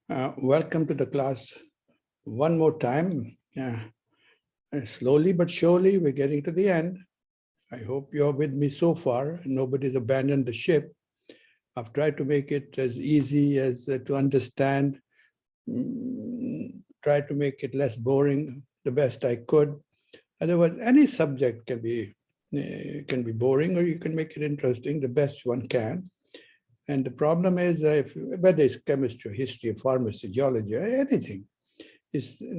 Welcome to the class one more time. Slowly but surely, we're getting to the end. I hope you're with me so far. Nobody's abandoned the ship. I've tried to make it as easy as to understand, try to make it less boring the best I could. Otherwise, any subject can be boring, or you can make it interesting the best one can. And the problem is, whether it's chemistry, history, pharmacy, geology, or anything,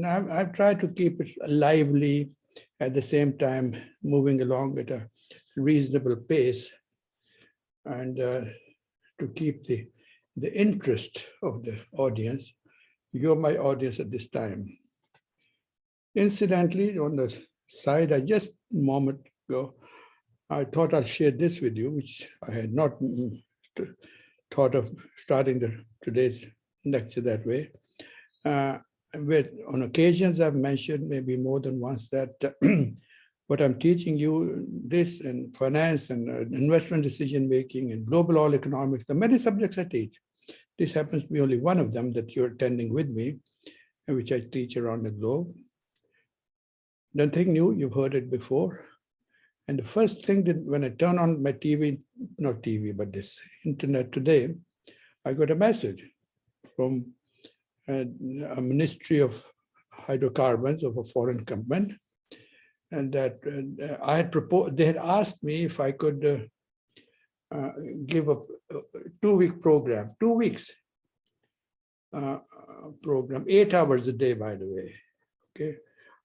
I've tried to keep it lively, at the same time moving along at a reasonable pace, and to keep the interest of the audience. You're my audience at this time. Incidentally, on the side, I just a moment ago, I thought I'll share this with you, which I had not thought of starting today's lecture that way. On occasions, I've mentioned maybe more than once that what I'm teaching you, this and finance and investment decision-making and global oil economics, the many subjects I teach. This happens to be only one of them that you're attending with me, which I teach around the globe. Nothing new, you've heard it before. And the first thing that when I turn on my TV, not TV, but this internet today, I got a message from a Ministry of Hydrocarbons of a foreign government, and that I had proposed, they had asked me if I could give a 2-week program, 2 weeks program, 8 hours a day, by the way, okay?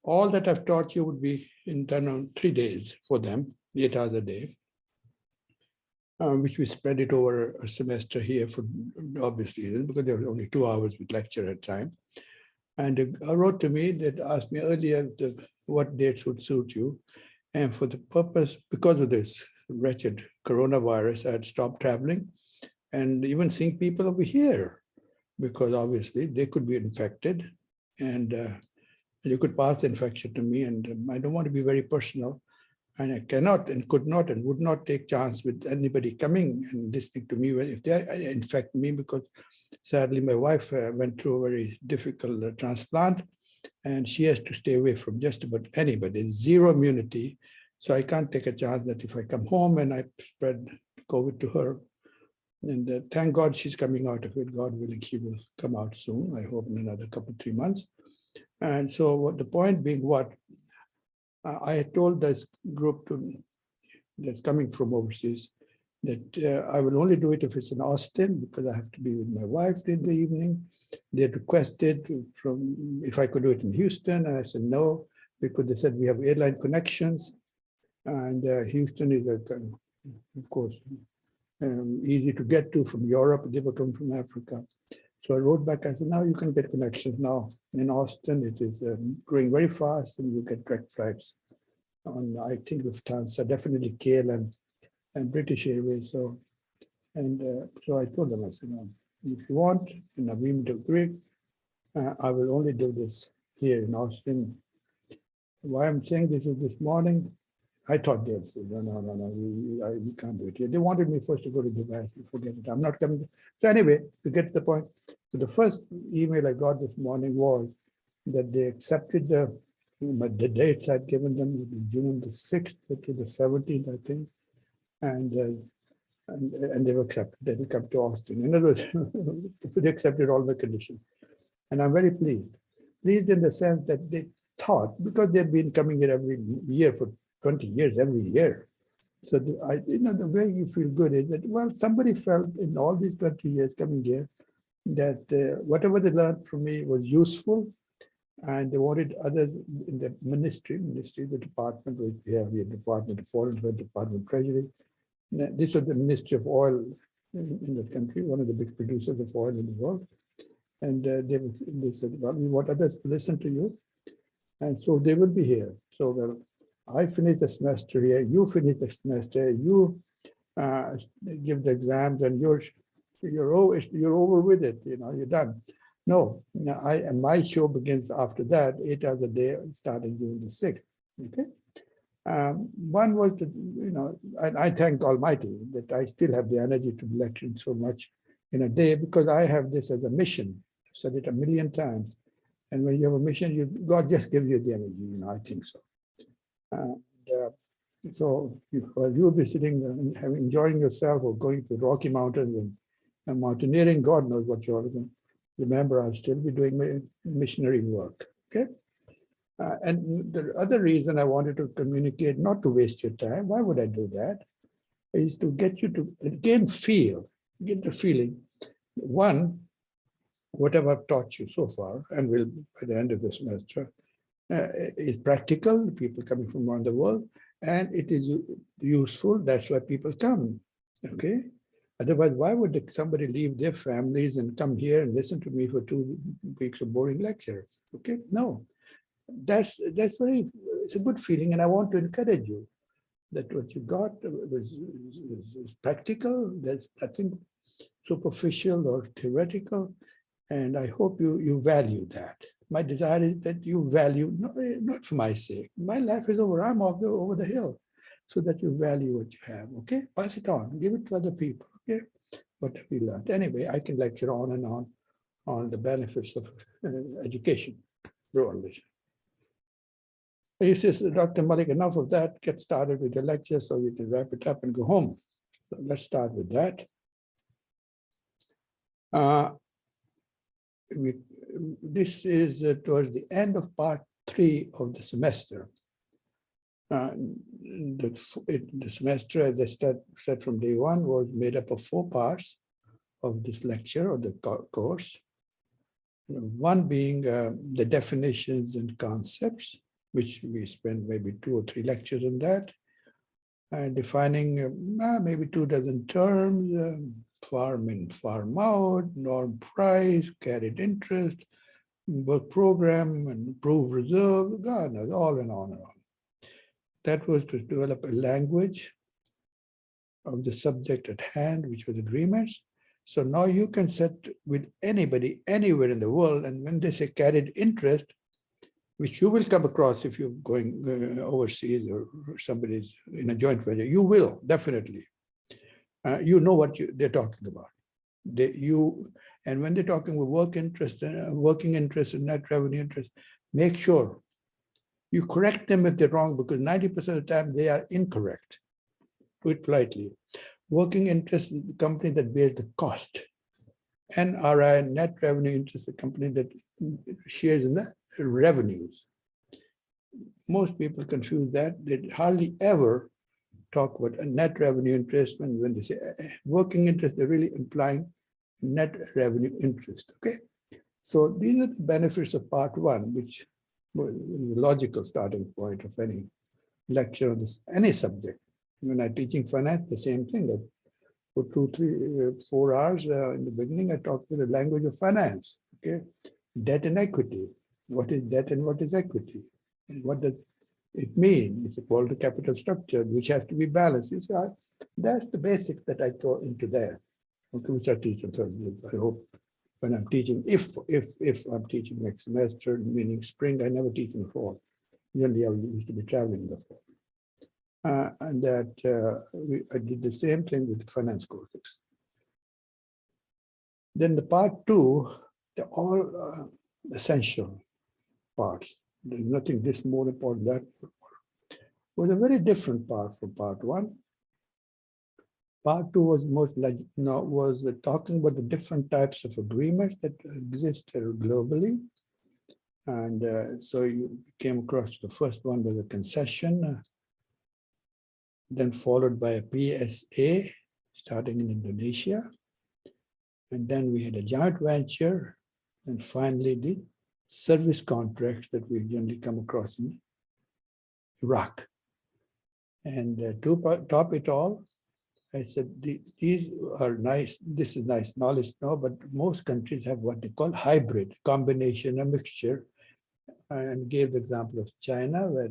All that I've taught you would be done on 3 days for them, 8 hours a day, which we spread it over a semester here for obvious reasons, because there were only 2 hours with lecture at a time. And I wrote to me, that asked me earlier what dates would suit you. And for the purpose, because of this wretched coronavirus, I had stopped traveling and even seeing people over here, because obviously they could be infected, and you could pass the infection to me, and I don't want to be very personal, and I cannot and could not and would not take chance with anybody coming and listening to me if they infect me, because sadly my wife went through a very difficult transplant, and she has to stay away from just about anybody. Zero immunity, so I can't take a chance that if I come home and I spread COVID to her. And thank God she's coming out of it. God willing, she will come out soon, I hope in another couple, 3 months. And so what the point being, what I had told this group that's coming from overseas that I will only do it if it's in Austin, because I have to be with my wife in the evening. They had requested if I could do it in Houston, and I said no, because they said we have airline connections, and Houston is, of course, easy to get to from Europe. They were coming from Africa. So I wrote back, I said, now you can get connections now. In Austin, it is growing very fast, and you get direct flights on, I think, Lufthansa, definitely KLM and British Airways. So I told them, I said, no, if you want, and Naveen to agree, I will only do this here in Austin. Why I'm saying this is this morning, I thought they'd say, no, we can't do it here. They wanted me first to go to Dubai. I said, forget it, I'm not coming. So anyway, to get to the point, so the first email I got this morning was that they accepted the dates I'd given them, June the 6th to the 17th, I think, and they've accepted. They will come to Austin. In other words, they accepted all the conditions, and I'm very pleased in the sense that they thought, because they've been coming here every year for 20 years, every year. So the way you feel good is that, well, somebody felt in all these 20 years coming here that whatever they learned from me was useful, and they wanted others in the ministry, the department, which we have here, Department of Foreign Affairs, Department of Treasury. This was the Ministry of Oil in the country, one of the big producers of oil in the world. And they said, well, we want others to listen to you. And so they will be here. So well, I finished the semester here, you finish the semester, you give the exams, and you're over with it, you're done. No, my show begins after that, 8 hours a day, starting June the 6th, okay? One was that, and I thank Almighty that I still have the energy to lecture so much in a day, because I have this as a mission said it a million times. And when you have a mission, God just gives you the energy, I think so. So you'll be sitting and enjoying yourself or going to Rocky Mountains and mountaineering, God knows what you're doing. Remember, I'll still be doing my missionary work, okay? And the other reason I wanted to communicate, not to waste your time, why would I do that? Is to get you to, again, get the feeling. One, whatever I've taught you so far, and will by the end of the semester, is practical, people coming from around the world, and it is useful. That's why people come, okay? Otherwise, why would somebody leave their families and come here and listen to me for 2 weeks of boring lecture? Okay, no, that's very, it's a good feeling, and I want to encourage you that what you got was practical. There's nothing superficial or theoretical, and I hope you value that. My desire is that you value, not for my sake. My life is over. I'm over the hill, so that you value what you have. Okay, pass it on, give it to other people. Okay, what have we learned? Anyway, I can lecture on and on the benefits of education broadly. He says, Dr. Malik, enough of that. Get started with the lecture so we can wrap it up and go home. So let's start with that. This is towards the end of part 3 of the semester. The semester, as I said from day 1, was made up of 4 parts of this lecture or the course. One being the definitions and concepts, which we spent maybe 2 or 3 lectures on that, and defining maybe 24 terms, farm in, farm out, norm price, carried interest, work program, and approved reserve, God knows, on and on. That was to develop a language of the subject at hand, which was agreements. So now you can set with anybody, anywhere in the world, and when they say carried interest, which you will come across if you're going overseas or somebody's in a joint venture, you will, definitely. You know what they're talking about. And when they're talking about working interest and net revenue interest, make sure you correct them if they're wrong, because 90% of the time they are incorrect. Do it politely. Working interest is the company that bears the cost. NRI, net revenue interest, the company that shares in the revenues. Most people confuse that. They hardly ever talk about a net revenue interest. When they say working interest, they're really implying net revenue interest, okay? So these are the benefits of part 1, which was the logical starting point of any lecture on this, any subject. When I'm teaching finance, the same thing. That for 2, 3, 4 hours in the beginning, I talked with the language of finance, okay? Debt and equity. What is debt and what is equity? And what does it mean? It's called the capital structure, which has to be balanced. So that's the basics that I go into there, okay, which I teach on Thursday. I hope when I'm teaching, if I'm teaching next semester, meaning spring, I never teach in the fall. Usually I used to be traveling in the fall. And that I did the same thing with the finance courses. Then the part 2, they're all essential parts. There's nothing this more important than that. Was a very different part from part 1. Part 2 was was talking about the different types of agreements that exist globally. And so you came across the first one was a concession, then followed by a PSA, starting in Indonesia. And then we had a joint venture, and finally the service contracts that we generally come across in Iraq. And to top it all, I said, these are nice, this is nice knowledge now, but most countries have what they call hybrid, combination, a mixture, and gave the example of China, where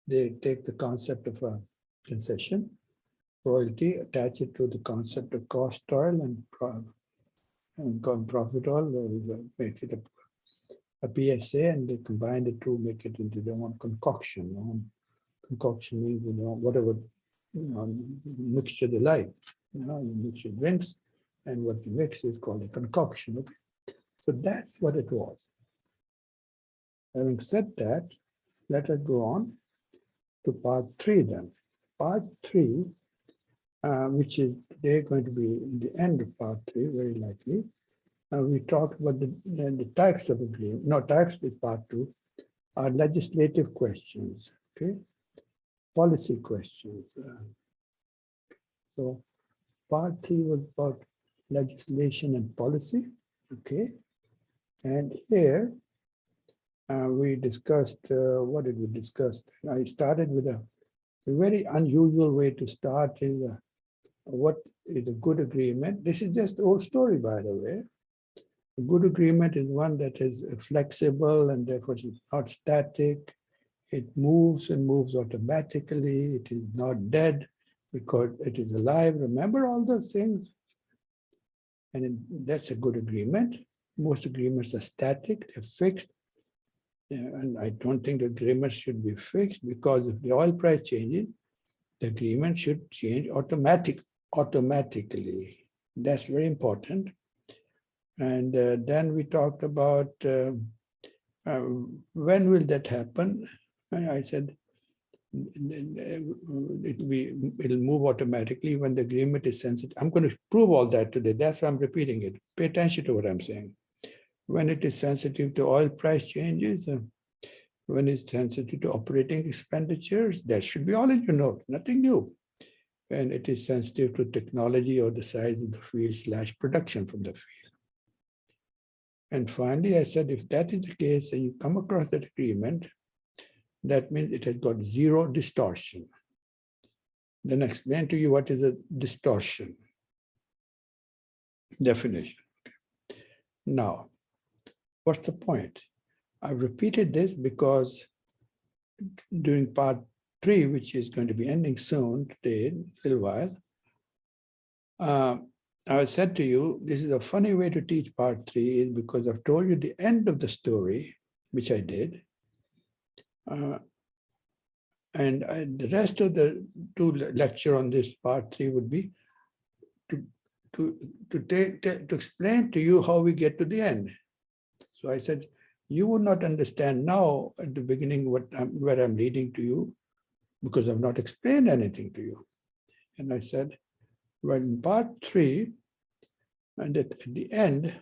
they take the concept of a concession, royalty, attach it to the concept of cost oil and profit oil, make it a PSA, and they combine the two, make it into their own concoction. Concoction means, whatever mixture they like. You mix your drinks, and what you mix is called a concoction. Okay? So that's what it was. Having said that, let us go on to part 3 then. Part 3, which is today going to be in the end of part 3, very likely. We talked about the types of agreement. No, types is part 2, are legislative questions, okay? Policy questions. So part 3 was about legislation and policy, okay? And here we discussed, what did we discuss? I started with a very unusual way to start is what is a good agreement. This is just the old story, by the way. A good agreement is one that is flexible and therefore it's not static. It moves and moves automatically. It is not dead because it is alive. Remember all those things? And that's a good agreement. Most agreements are static, they're fixed. And I don't think the agreement should be fixed because if the oil price changes, the agreement should change automatically. That's very important. And then we talked about when will that happen? I said it'll move automatically when the agreement is sensitive. I'm going to prove all that today. That's why I'm repeating it. Pay attention to what I'm saying. When it is sensitive to oil price changes, when it's sensitive to operating expenditures, that should be all in your note, nothing new. And it is sensitive to technology or the size of the field / production from the field. And finally, I said, if that is the case and you come across that agreement, that means it has got zero distortion. Then I explain to you what is a distortion. Definition. Okay. Now, what's the point? I've repeated this because during part 3, which is going to be ending soon today, in a little while, I said to you, this is a funny way to teach part 3 is because I've told you the end of the story, which I did. And the rest of the 2 lecture on this part 3 would be to explain to you how we get to the end. So I said, you would not understand now at the beginning where I'm leading to you because I've not explained anything to you. And I said, well, in part 3, and at the end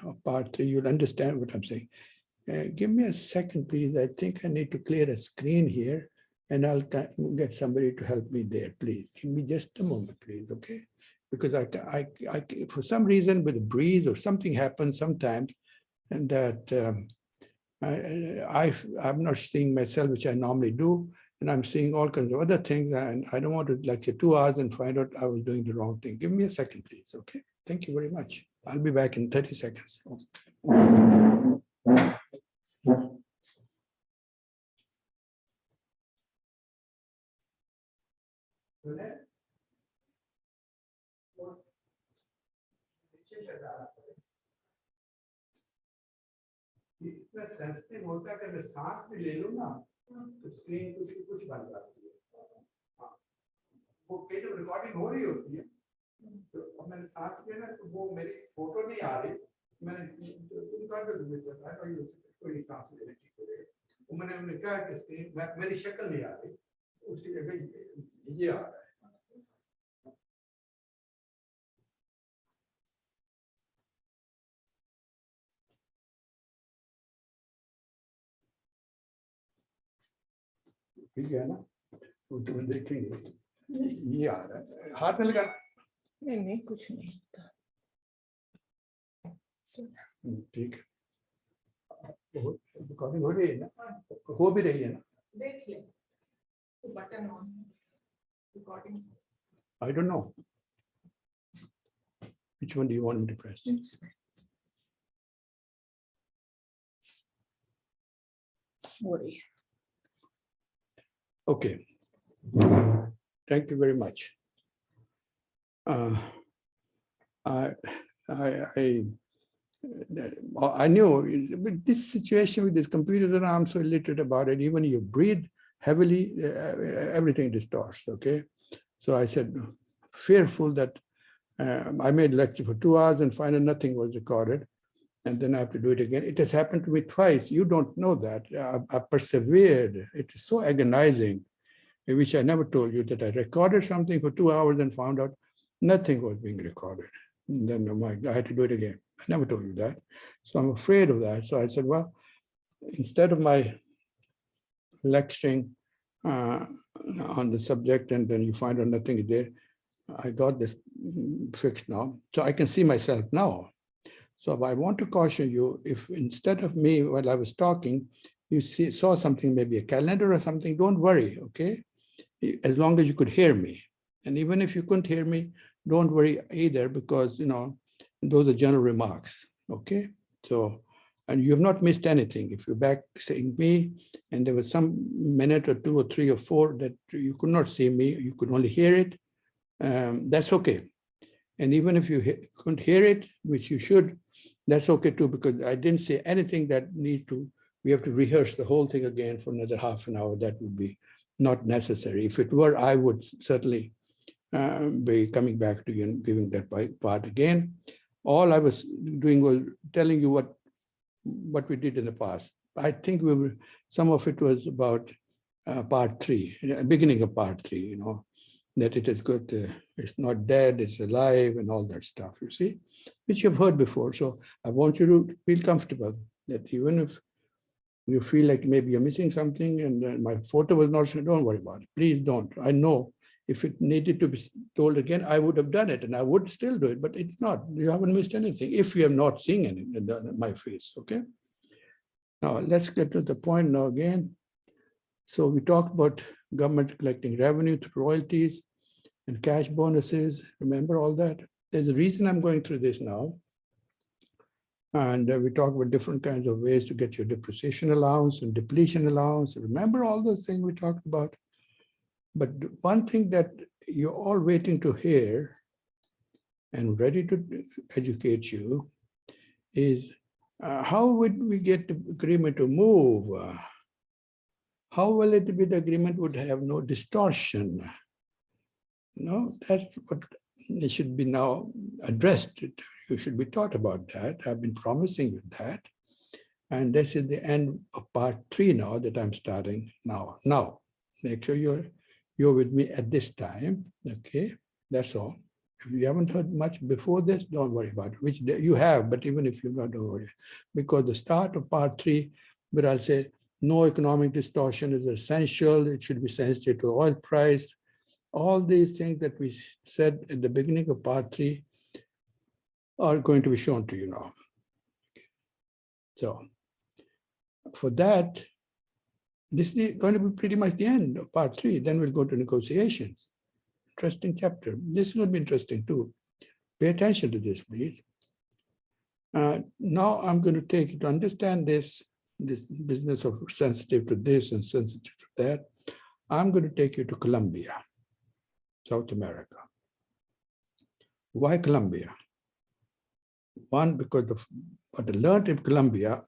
of part 3, you'll understand what I'm saying. Give me a second, please. I think I need to clear a screen here and I'll get somebody to help me there, please. Give me just a moment, please, okay? Because I for some reason with a breeze or something happens sometimes and that I'm not seeing myself, which I normally do, and I'm seeing all kinds of other things and I don't want to lecture 2 hours and find out I was doing the wrong thing. Give me a second, please, okay? Thank you very much. I'll be back in 30 seconds. इतना sensitive होता है कि मैं सांस भी ले लूं ना तो स्क्रीन कुछ बन जाती है वो कई जब रिकॉर्डिंग हो रही होती है तो अब मैंने सांस लिया ना तो वो मेरी फोटो नहीं आ रही मैंने कोई सांस लेने की वो मैंने कहा कि स्क्रीन मेरी शक्ल नहीं आ रही उसकी जगह ये आ रहा है ठीक है ना वो तो देखेंगे ये आ रहा है हाथ में लगा नहीं कुछ नहीं होता ठीक रिकॉर्डिंग हो रही है ना हो भी रही है ना देख ले तो button on recording I don't know which one do you want me to press. Sorry. Okay. Thank you very much. I knew with this situation with this computer that I'm so illiterate about it, even you breathe heavily, everything distorts, okay? So I said, fearful that I made a lecture for 2 hours and finally nothing was recorded. and then I have to do it again. It has happened to me twice. You don't know that. I persevered. It is so agonizing, which I never told you, that I recorded something for 2 hours and found out nothing was being recorded. And then I had to do it again. I never told you that. So I'm afraid of that. So I said, well, instead of my lecturing on the subject and then you find out nothing is there, I got this fixed now. So I can see myself now. So I want to caution you, if instead of me, while I was talking, you saw something, maybe a calendar or something, don't worry, okay? As long as you could hear me. And even if you couldn't hear me, don't worry either, because, those are general remarks, okay? So, and you have not missed anything. If you're back saying me, and there was some minute or 2 or 3 or 4 that you could not see me, you could only hear it, that's okay. And even if you couldn't hear it, which you should, that's okay too, because I didn't say anything that we have to rehearse the whole thing again for another half an hour. That would be not necessary. If it were, I would certainly be coming back to you and giving that part again. All I was doing was telling you what we did in the past. I think some of it was about part 3, beginning of part 3, that it is good, it's not dead, it's alive, and all that stuff, you see, which you've heard before. So I want you to feel comfortable that even if you feel like maybe you're missing something and my photo was not shown, don't worry about it. Please don't. I know if it needed to be told again, I would have done it and I would still do it, but it's not. You haven't missed anything if you have not seen anything in my face, okay? Now, let's get to the point now again. So we talked about government collecting revenue through royalties and cash bonuses. Remember all that? There's a reason I'm going through this now. And we talk about different kinds of ways to get your depreciation allowance and depletion allowance. Remember all those things we talked about? But one thing that you're all waiting to hear and ready to educate you is how would we get the agreement to move? How will it be the agreement would have no distortion? That's what it should be now addressed. You should be taught about that. I've been promising you that. And this is the end of part 3 now that I'm starting now. Now, make sure you're with me at this time, okay? That's all. If you haven't heard much before this, don't worry about it, which you have, but even if you're not, don't worry. Because the start of part 3, where I'll say, no economic distortion is essential, it should be sensitive to oil price. All these things that we said at the beginning of part 3 are going to be shown to you now. So for that, this is going to be pretty much the end of part 3. Then we'll go to negotiations. Interesting chapter. This is going to be interesting too. Pay attention to this, please. Now I'm going to take you to understand this business of sensitive to this and sensitive to that. I'm going to take you to Colombia, South America. Why Colombia? One, because of what I learned in Colombia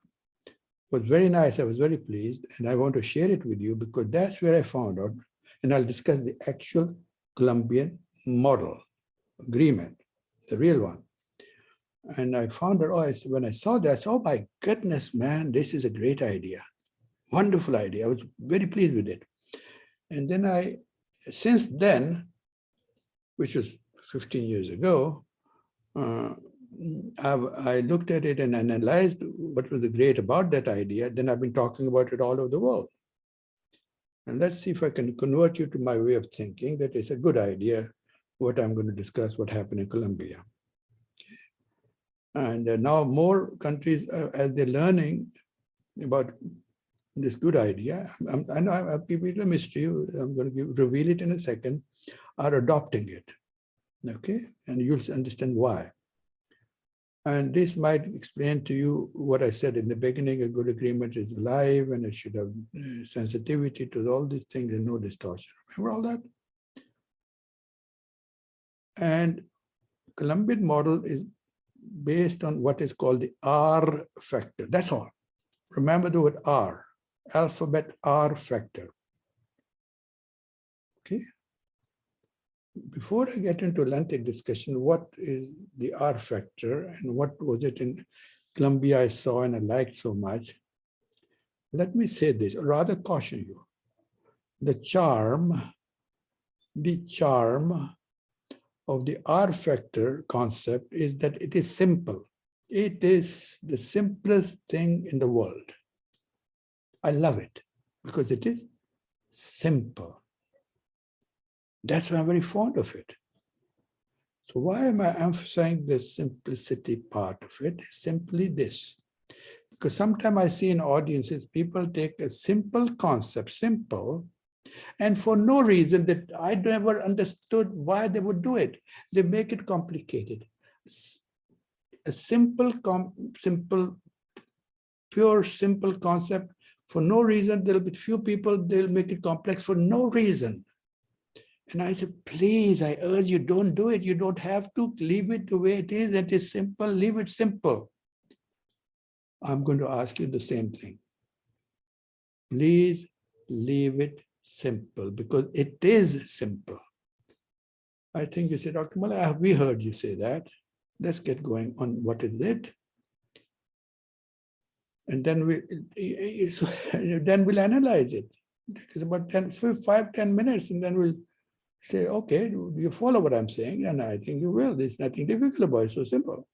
was very nice. I was very pleased, and I want to share it with you because that's where I found out, and I'll discuss the actual Colombian model agreement, the real one. And I found out, when I saw that, I said, oh my goodness, man, this is a great idea. Wonderful idea. I was very pleased with it. And then since then, which was 15 years ago, I looked at it and analyzed what was great about that idea. Then I've been talking about it all over the world. And let's see if I can convert you to my way of thinking that it's a good idea, what I'm going to discuss, what happened in Colombia. And now more countries, as they're learning about this good idea, I know I'll give it a mystery, I'm going to reveal it in a second, are adopting it, okay? And you'll understand why. And this might explain to you what I said in the beginning, a good agreement is alive and it should have sensitivity to all these things and no distortion. Remember all that? And Colombian model is based on what is called the R factor. That's all. Remember the word R, alphabet R factor. Okay. Before I get into lengthy discussion, what is the R factor and what was it in Colombia I saw and I liked so much. Let me say this, or rather caution you. The charm of the R factor concept is that it is simple. It is the simplest thing in the world. I love it because it is simple. That's why I'm very fond of it. So why am I emphasizing the simplicity part of it? It's simply this. Because sometimes I see in audiences, people take a simple concept, simple, and for no reason that I never understood why they would do it. They make it complicated. A simple, pure, simple concept, for no reason, there'll be few people, they'll make it complex for no reason. And I said, please, I urge you, don't do it. You don't have to. Leave it the way it is. It is simple. Leave it simple. I'm going to ask you the same thing. Please leave it simple because it is simple. I think you said, Dr. Mala, we heard you say that. Let's get going on what is it. And then we'll analyze it. It's about 5-10 minutes, and then we'll say, okay, you follow what I'm saying, and I think you will. There's nothing difficult about it, it's so simple.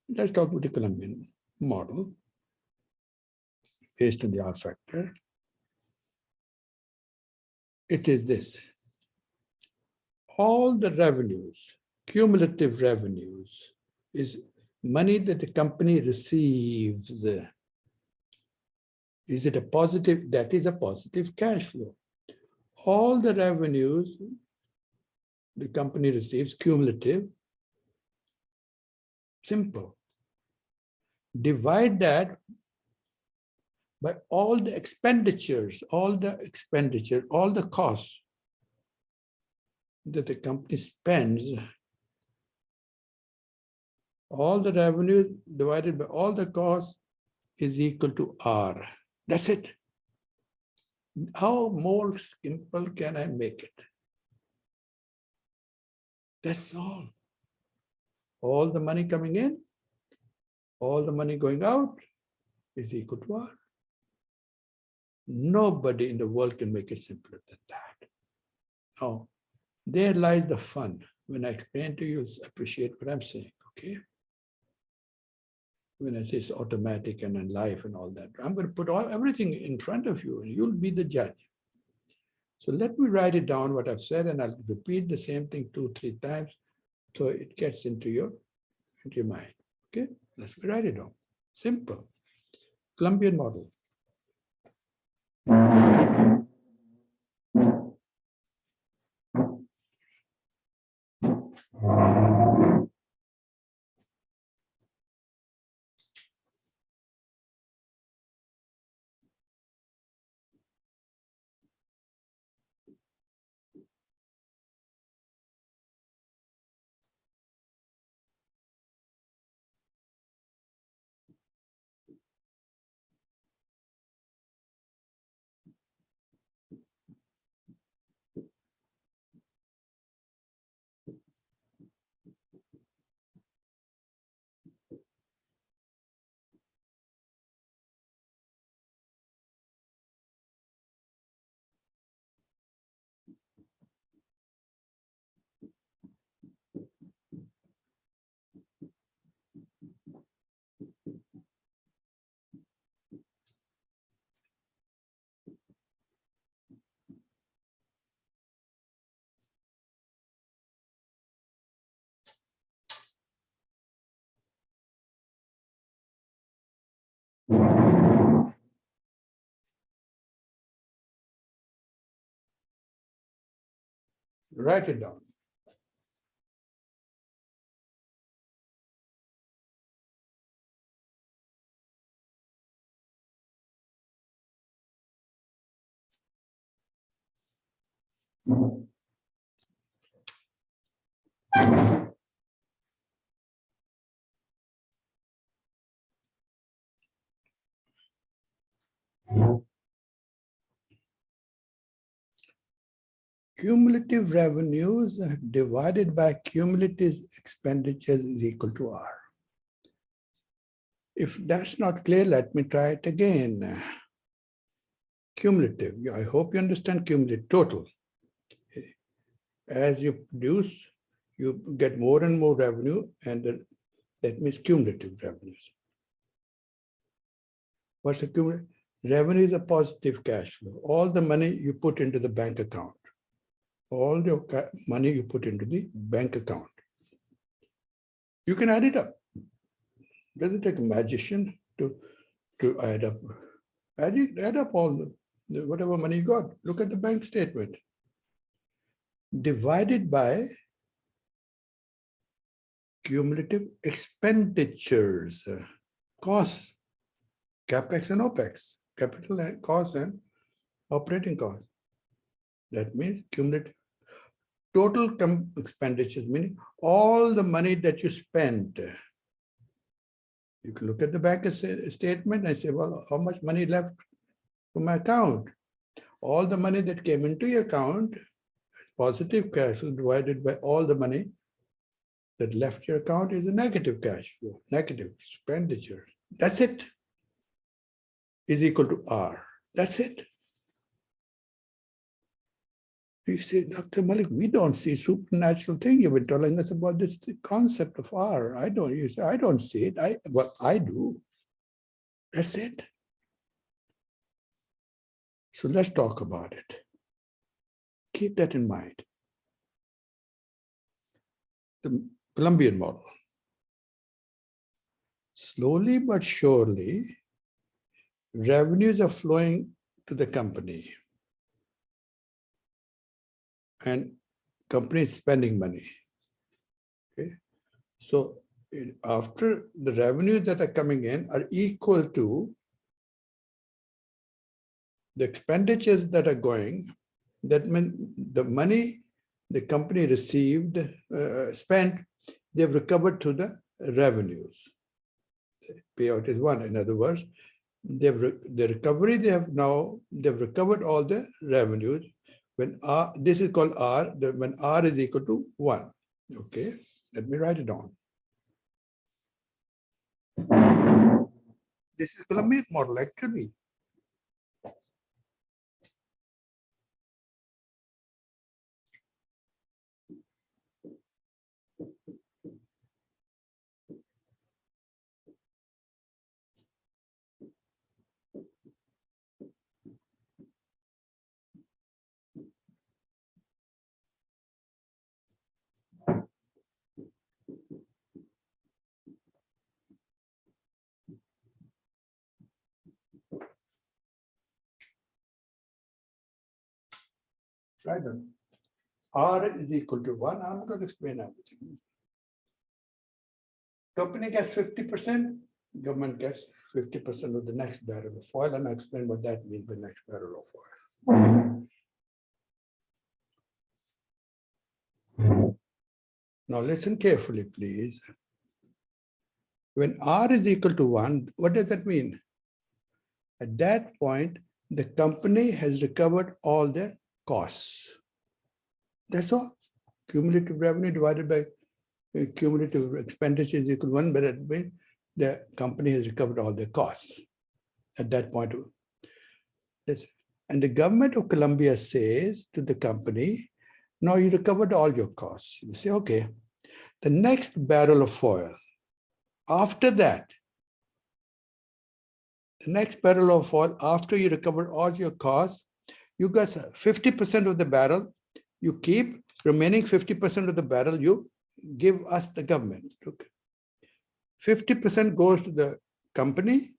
Let's talk about the Colombian model based on the R factor. It is this. All the revenues, cumulative revenues, is money that the company receives. Is it a positive? That is a positive cash flow. All the revenues the company receives, cumulative, simple. Divide that by all the expenditures, all the costs that the company spends, all the revenue divided by all the costs is equal to R. That's it. How more simple can I make it? That's all. All the money coming in, all the money going out is equal to R. Nobody in the world can make it simpler than that. No, there lies the fun. When I explain to you, you'll appreciate what I'm saying, okay? When I say it's automatic and in life and all that, I'm going to put everything in front of you and you'll be the judge. So let me write it down what I've said, and I'll repeat the same thing 2-3 times so it gets into your mind. Okay, let's write it down. Simple. Colombian model. Write it down. Cumulative revenues divided by cumulative expenditures is equal to R. If that's not clear, let me try it again. Cumulative. I hope you understand cumulative total. As you produce, you get more and more revenue, and that means cumulative revenues. What's a cumulative? Revenue is a positive cash flow. All the money you put into the bank account. All the money you put into the bank account. You can add it up. Doesn't take a magician to add up. Add up all the whatever money you got. Look at the bank statement. Divided by cumulative expenditures, costs, capex and opex, capital costs and operating costs. That means cumulative total expenditures, meaning all the money that you spent. You can look at the bank statement and say, well, how much money left from my account? All the money that came into your account, positive cash flow divided by all the money that left your account is a negative cash flow, negative expenditure. That's it. Is equal to R. That's it. You say, Dr. Malik, we don't see supernatural thing. You've been telling us about this concept of R. You say, I don't see it. I do. That's it. So let's talk about it. Keep that in mind. The Colombian model. Slowly but surely, revenues are flowing to the company. And company is spending money. Okay. So after the revenues that are coming in are equal to the expenditures that are going, that means the money the company received, spent, they've recovered to the revenues. Payout is one. In other words, they've recovered all the revenues. When R, this is called R, when R is equal to 1. Okay, let me write it down. This is Colombian model, actually. Right on. R is equal to 1. I'm going to explain everything. Company gets 50%, government gets 50% of the next barrel of oil, and I'll explain what that means by next barrel of oil. Now listen carefully, please. When R is equal to 1, what does that mean? At that point, the company has recovered all their costs. That's all. Cumulative revenue divided by cumulative expenditure is equal to 1, but that means the company has recovered all their costs at that point. And the government of Colombia says to the company, no, you recovered all your costs. You say, okay, the next barrel of oil, after that, the next barrel of oil, after you recover all your costs, you got 50% of the barrel, you keep remaining 50% of the barrel, you give us the government. Look, 50% goes to the company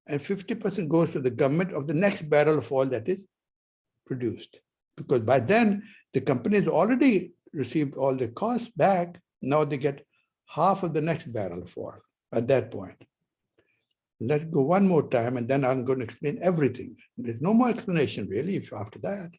and 50% goes to the government of the next barrel of oil that is produced. Because by then, the company has already received all the costs back. Now they get half of the next barrel of oil at that point. Let's go one more time, and then I'm going to explain everything. There's no more explanation, really, if after that.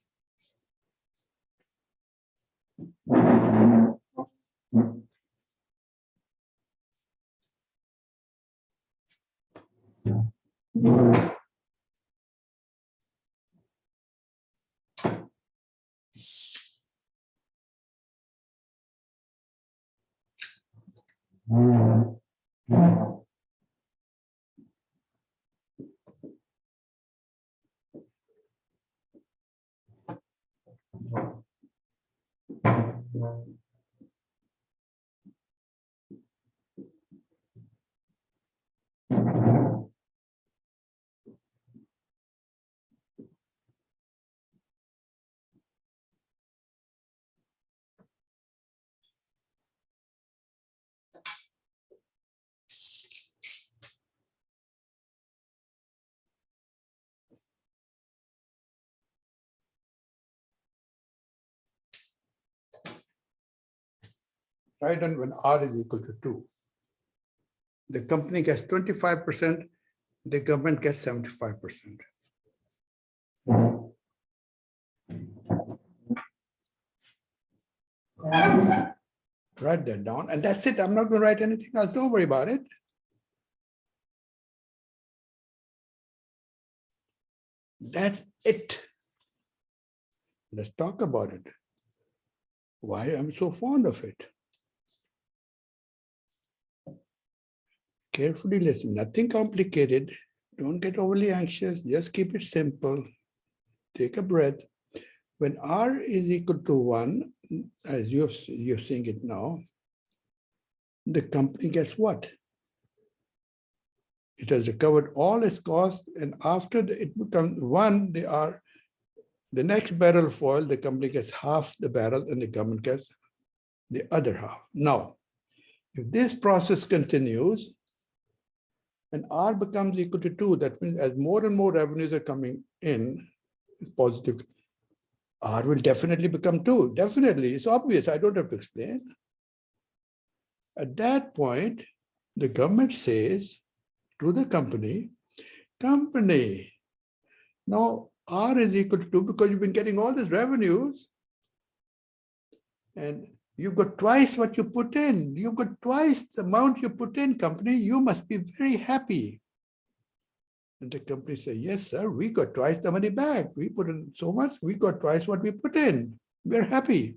right? And when R is equal to 2, the company gets 25%, the government gets 75%. Write that down, and that's it. I'm not going to write anything else. Don't worry about it. That's it. Let's talk about it. Why I'm so fond of it. Carefully listen, nothing complicated. Don't get overly anxious. Just keep it simple. Take a breath. When R is equal to 1, as you're seeing it now, the company gets what? It has recovered all its costs, and after it becomes 1, the next barrel of oil, the company gets half the barrel and the government gets the other half. Now, if this process continues and R becomes equal to 2, that means as more and more revenues are coming in, it's positive, R will definitely become 2. Definitely, it's obvious, I don't have to explain. At that point, the government says to the company, now R is equal to 2 because you've been getting all these revenues and you've got twice what you put in. You've got twice the amount you put in, company. You must be very happy. And the company says, yes, sir, we got twice the money back. We put in so much, we got twice what we put in. We're happy.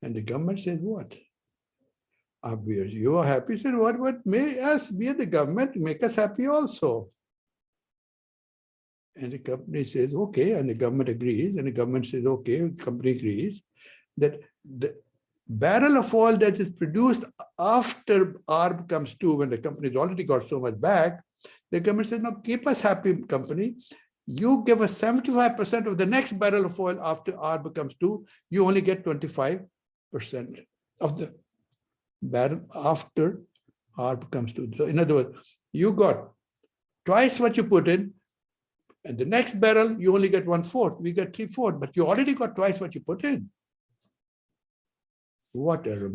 And the government says, what? You are happy? Said, what? May us, we are the government, make us happy also. And the company says, okay, and the government agrees, and the government says, okay, the company agrees that the barrel of oil that is produced after R becomes 2, when the company's already got so much back, the government says, no, keep us happy, company. You give us 75% of the next barrel of oil after R becomes 2, you only get 25% of the barrel after R becomes 2. So in other words, you got twice what you put in, and the next barrel, you only get 1/4. We get 3/4, but you already got twice what you put in. What a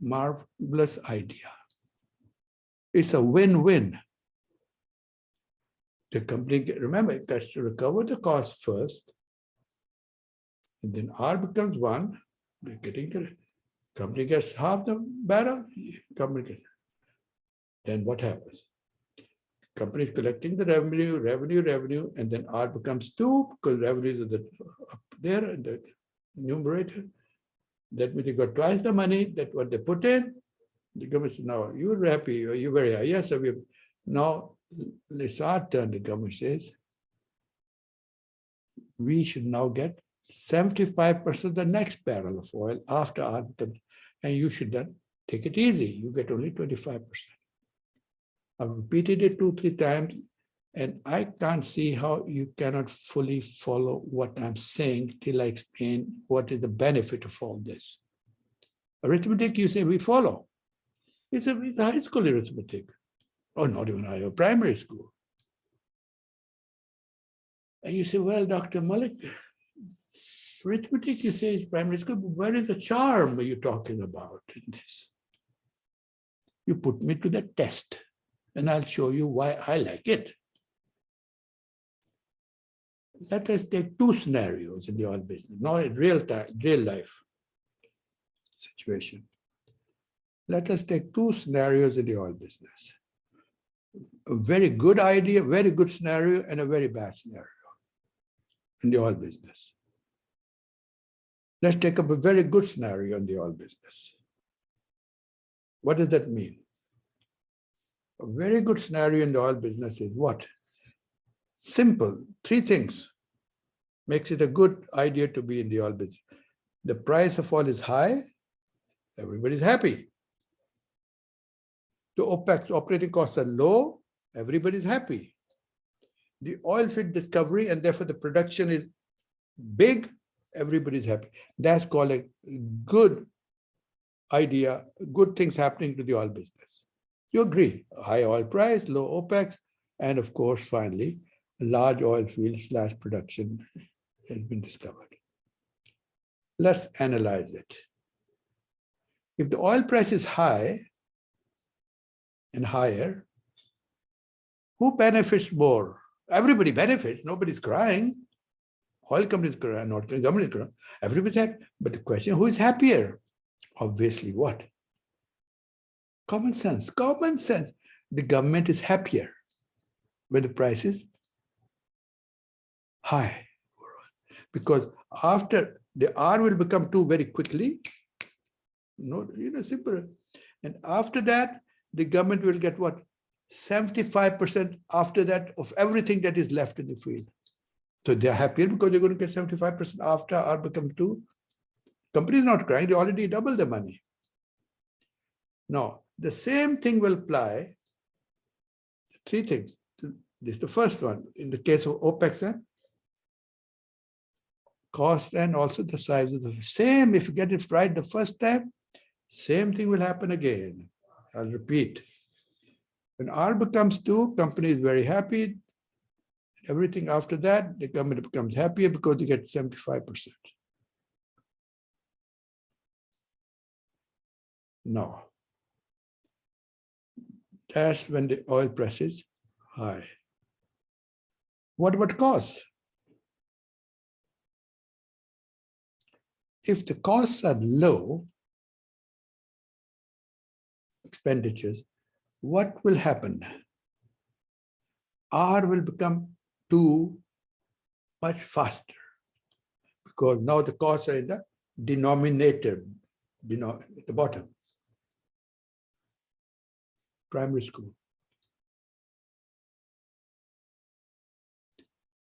marvelous idea. It's a win-win. The company, remember, it has to recover the cost first, and then R becomes 1. They're getting the company gets half the barrel, company gets. Then what happens? Company is collecting the revenue, and then R becomes 2 because revenues are up there in the numerator. That means they got twice the money that what they put in. The government says, now you're happy, you're very happy. Yes, sir, now it's our turn, the government says. We should now get 75% of the next barrel of oil after R becomes, and you should then take it easy. You get only 25%. I've repeated it 2-3 times, and I can't see how you cannot fully follow what I'm saying till I explain what is the benefit of all this. Arithmetic, you say we follow. It's a high school arithmetic, or not even higher, primary school. And you say, well, Dr. Malik, arithmetic, you say is primary school, but where is the charm are you talking about in this? You put me to the test, and I'll show you why I like it. Let us take 2 scenarios in the oil business, not in real life situation. Let us take 2 scenarios in the oil business. A very good idea, very good scenario, and a very bad scenario in the oil business. Let's take up a very good scenario in the oil business. What does that mean? A very good scenario in the oil business is what? Simple, 3 things makes it a good idea to be in the oil business. The price of oil is high, everybody's happy. The OPEX operating costs are low, everybody's happy. The oil field discovery and therefore the production is big, everybody's happy. That's called a good idea, good things happening to the oil business. You agree, a high oil price, low OPEX, and of course, finally, a large oil field / production has been discovered. Let's analyze it. If the oil price is high and higher, who benefits more? Everybody benefits. Nobody's crying. Oil companies cry, not the government cry. Everybody's happy. But the question, who is happier? Obviously, what? Common sense. Common sense. The government is happier when the price is high. Because after the R will become 2 very quickly. No, simple. And after that, the government will get what? 75% after that of everything that is left in the field. So they're happier because they're going to get 75% after R becomes 2. Company is not crying, they already double the money. Now, the same thing will apply. 3 things. This is the first one. In the case of OPEX and cost and also the size of the same. If you get it right the first time, same thing will happen again. I'll repeat. When R becomes 2, company is very happy. Everything after that, the government becomes happier because they get 75%. No. That's when the oil price is high. What about costs? If the costs are low, expenditures, what will happen? R will become 2 much faster because now the costs are in the denominator, at the bottom. Primary school.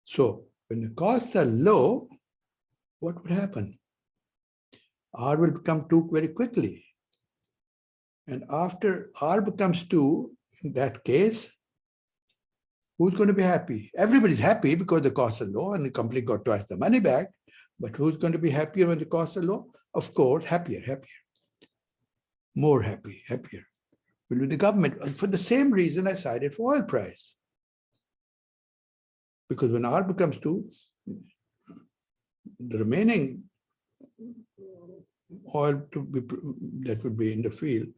So when the costs are low, what would happen? R will become 2 very quickly. And after R becomes 2, in that case, who's going to be happy? Everybody's happy because the costs are low and the company got twice the money back. But who's going to be happier when the costs are low? Of course, happier. More happier. Will be the government. And for the same reason I cited for oil price. Because when R becomes 2, the remaining oil that would be in the field,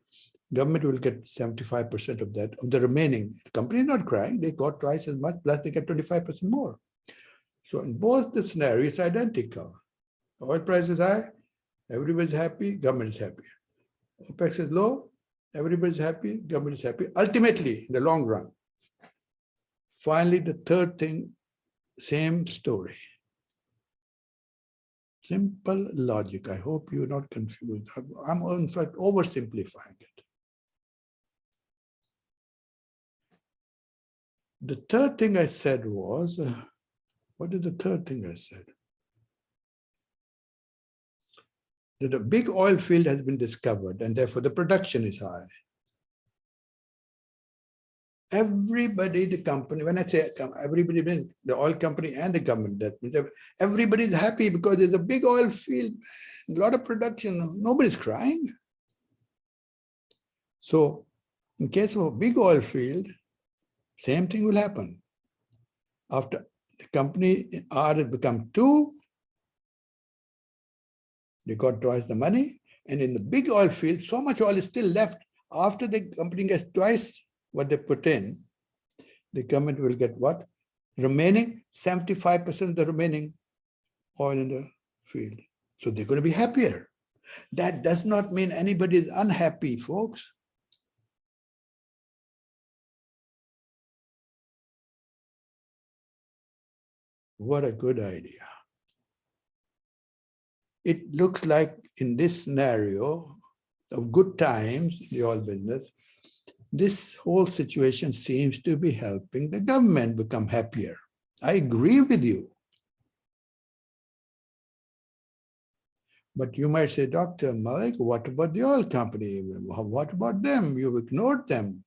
government will get 75% of that, of the remaining. The company is not crying, they got twice as much, plus they get 25% more. So in both the scenarios, it's identical. Oil price is high, everybody's happy, government is happy. OPEX is low, everybody's happy, government is happy. Ultimately, in the long run. Finally, the third thing, same story. Simple logic. I hope you're not confused. I'm in fact oversimplifying it. The third thing I said was, what is the third thing I said? That a big oil field has been discovered and therefore the production is high. Everybody, the company, when I say everybody means the oil company and the government, that means everybody is happy because there's a big oil field, a lot of production, nobody's crying. So in case of a big oil field, same thing will happen. After the company R has become 2, they got twice the money. And in the big oil field, so much oil is still left. After the company gets twice what they put in, the government will get what? Remaining 75% of the remaining oil in the field. So they're going to be happier. That does not mean anybody is unhappy, folks. What a good idea. It looks like in this scenario of good times in the oil business, this whole situation seems to be helping the government become happier. I agree with you. But you might say, Dr. Malik, what about the oil company? What about them? You've ignored them.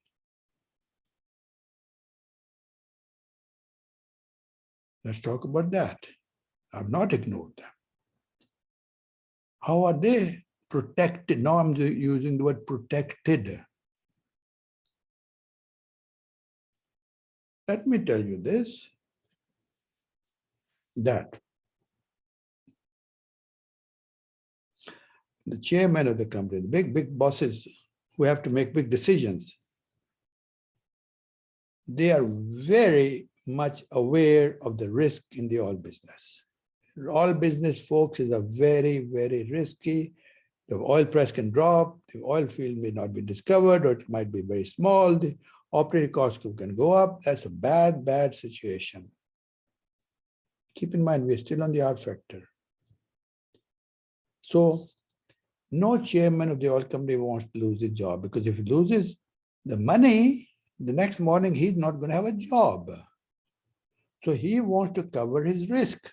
Let's talk about that. I've not ignored them. How are they protected? Now I'm using the word protected. Let me tell you this, that the chairman of the company, the big bosses who have to make big decisions, they are very much aware of the risk in the oil business. Oil business, folks, is a very, very risky. The oil price can drop, the oil field may not be discovered, or it might be very small, the operating costs can go up. That's a bad, bad situation. Keep in mind, we're still on the R factor. So no chairman of the oil company wants to lose his job, because if he loses the money, the next morning he's not going to have a job. So he wants to cover his risk.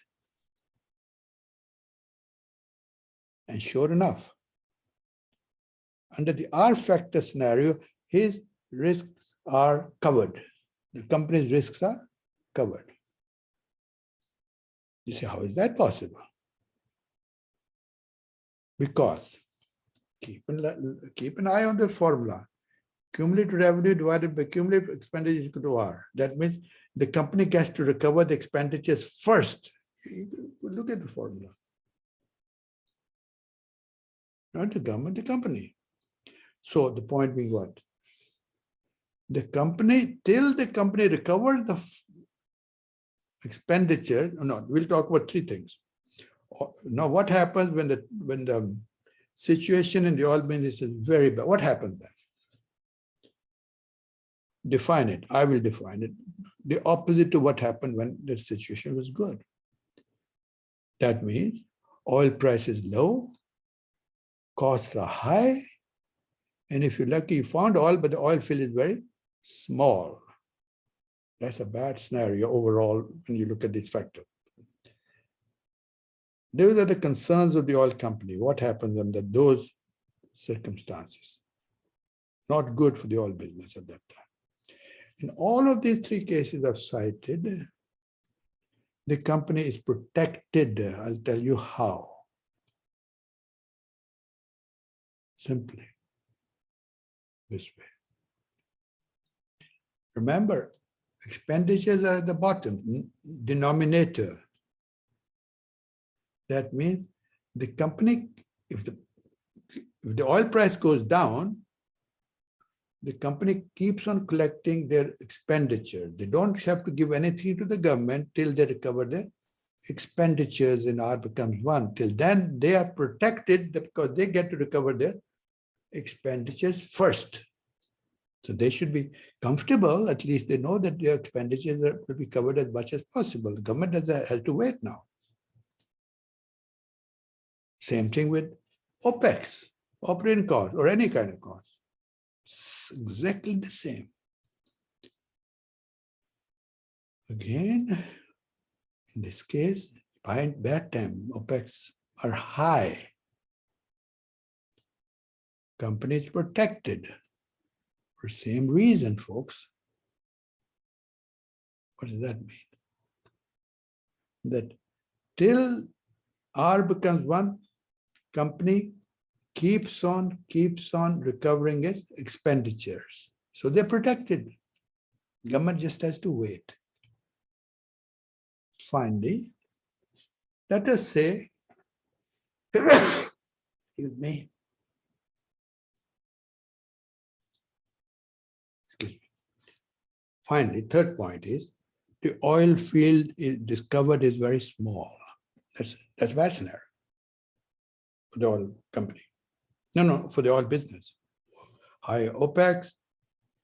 And sure enough, under the R factor scenario, his risks are covered. The company's risks are covered. You say, how is that possible? Because keep an eye on the formula. Cumulative revenue divided by cumulative expenditure is equal to R. That means the company gets to recover the expenditures first. Look at the formula. Not the government, the company. So the point being what? The company, till the company recovers the expenditure, no, we'll talk about three things. Now, what happens when the situation in the oil business is very bad? What happens then? Define it. I will define it. The opposite to what happened when the situation was good. That means oil price is low, costs are high, and if you're lucky, you found oil, but the oil field is very small. That's a bad scenario overall when you look at this factor. Those are the concerns of the oil company. What happens under those circumstances? Not good for the oil business at that time. In all of these three cases I've cited, the company is protected. I'll tell you how. Simply this way. Remember, expenditures are at the bottom, denominator. That means the company, if the oil price goes down, the company keeps on collecting their expenditure. They don't have to give anything to the government till they recover their expenditures in R becomes 1. Till then, they are protected because they get to recover their expenditures first. So they should be comfortable, at least they know that their expenditures will be covered as much as possible. The government has to wait now. Same thing with OPEX, operating cost, or any kind of cost. It's exactly the same. Again, in this case, by that time, OPEX are high. Company is protected for the same reason, folks. What does that mean? That till R becomes 1, company keeps on recovering its expenditures. So they're protected. Government just has to wait. Finally, let us say, excuse me. Finally, third point is the oil field is discovered is very small. That's bad scenario for the oil company. No, for the oil business. High OPEX,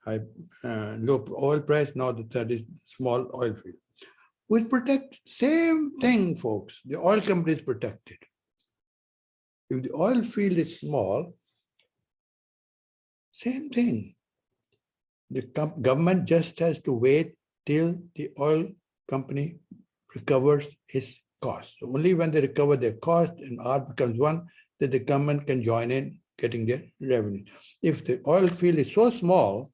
high low oil price. Now the third is small oil field. We protect, same thing, folks. The oil company is protected. If the oil field is small, same thing. The government just has to wait till the oil company recovers its cost. So only when they recover their cost and R becomes 1, that the government can join in getting their revenue. If the oil field is so small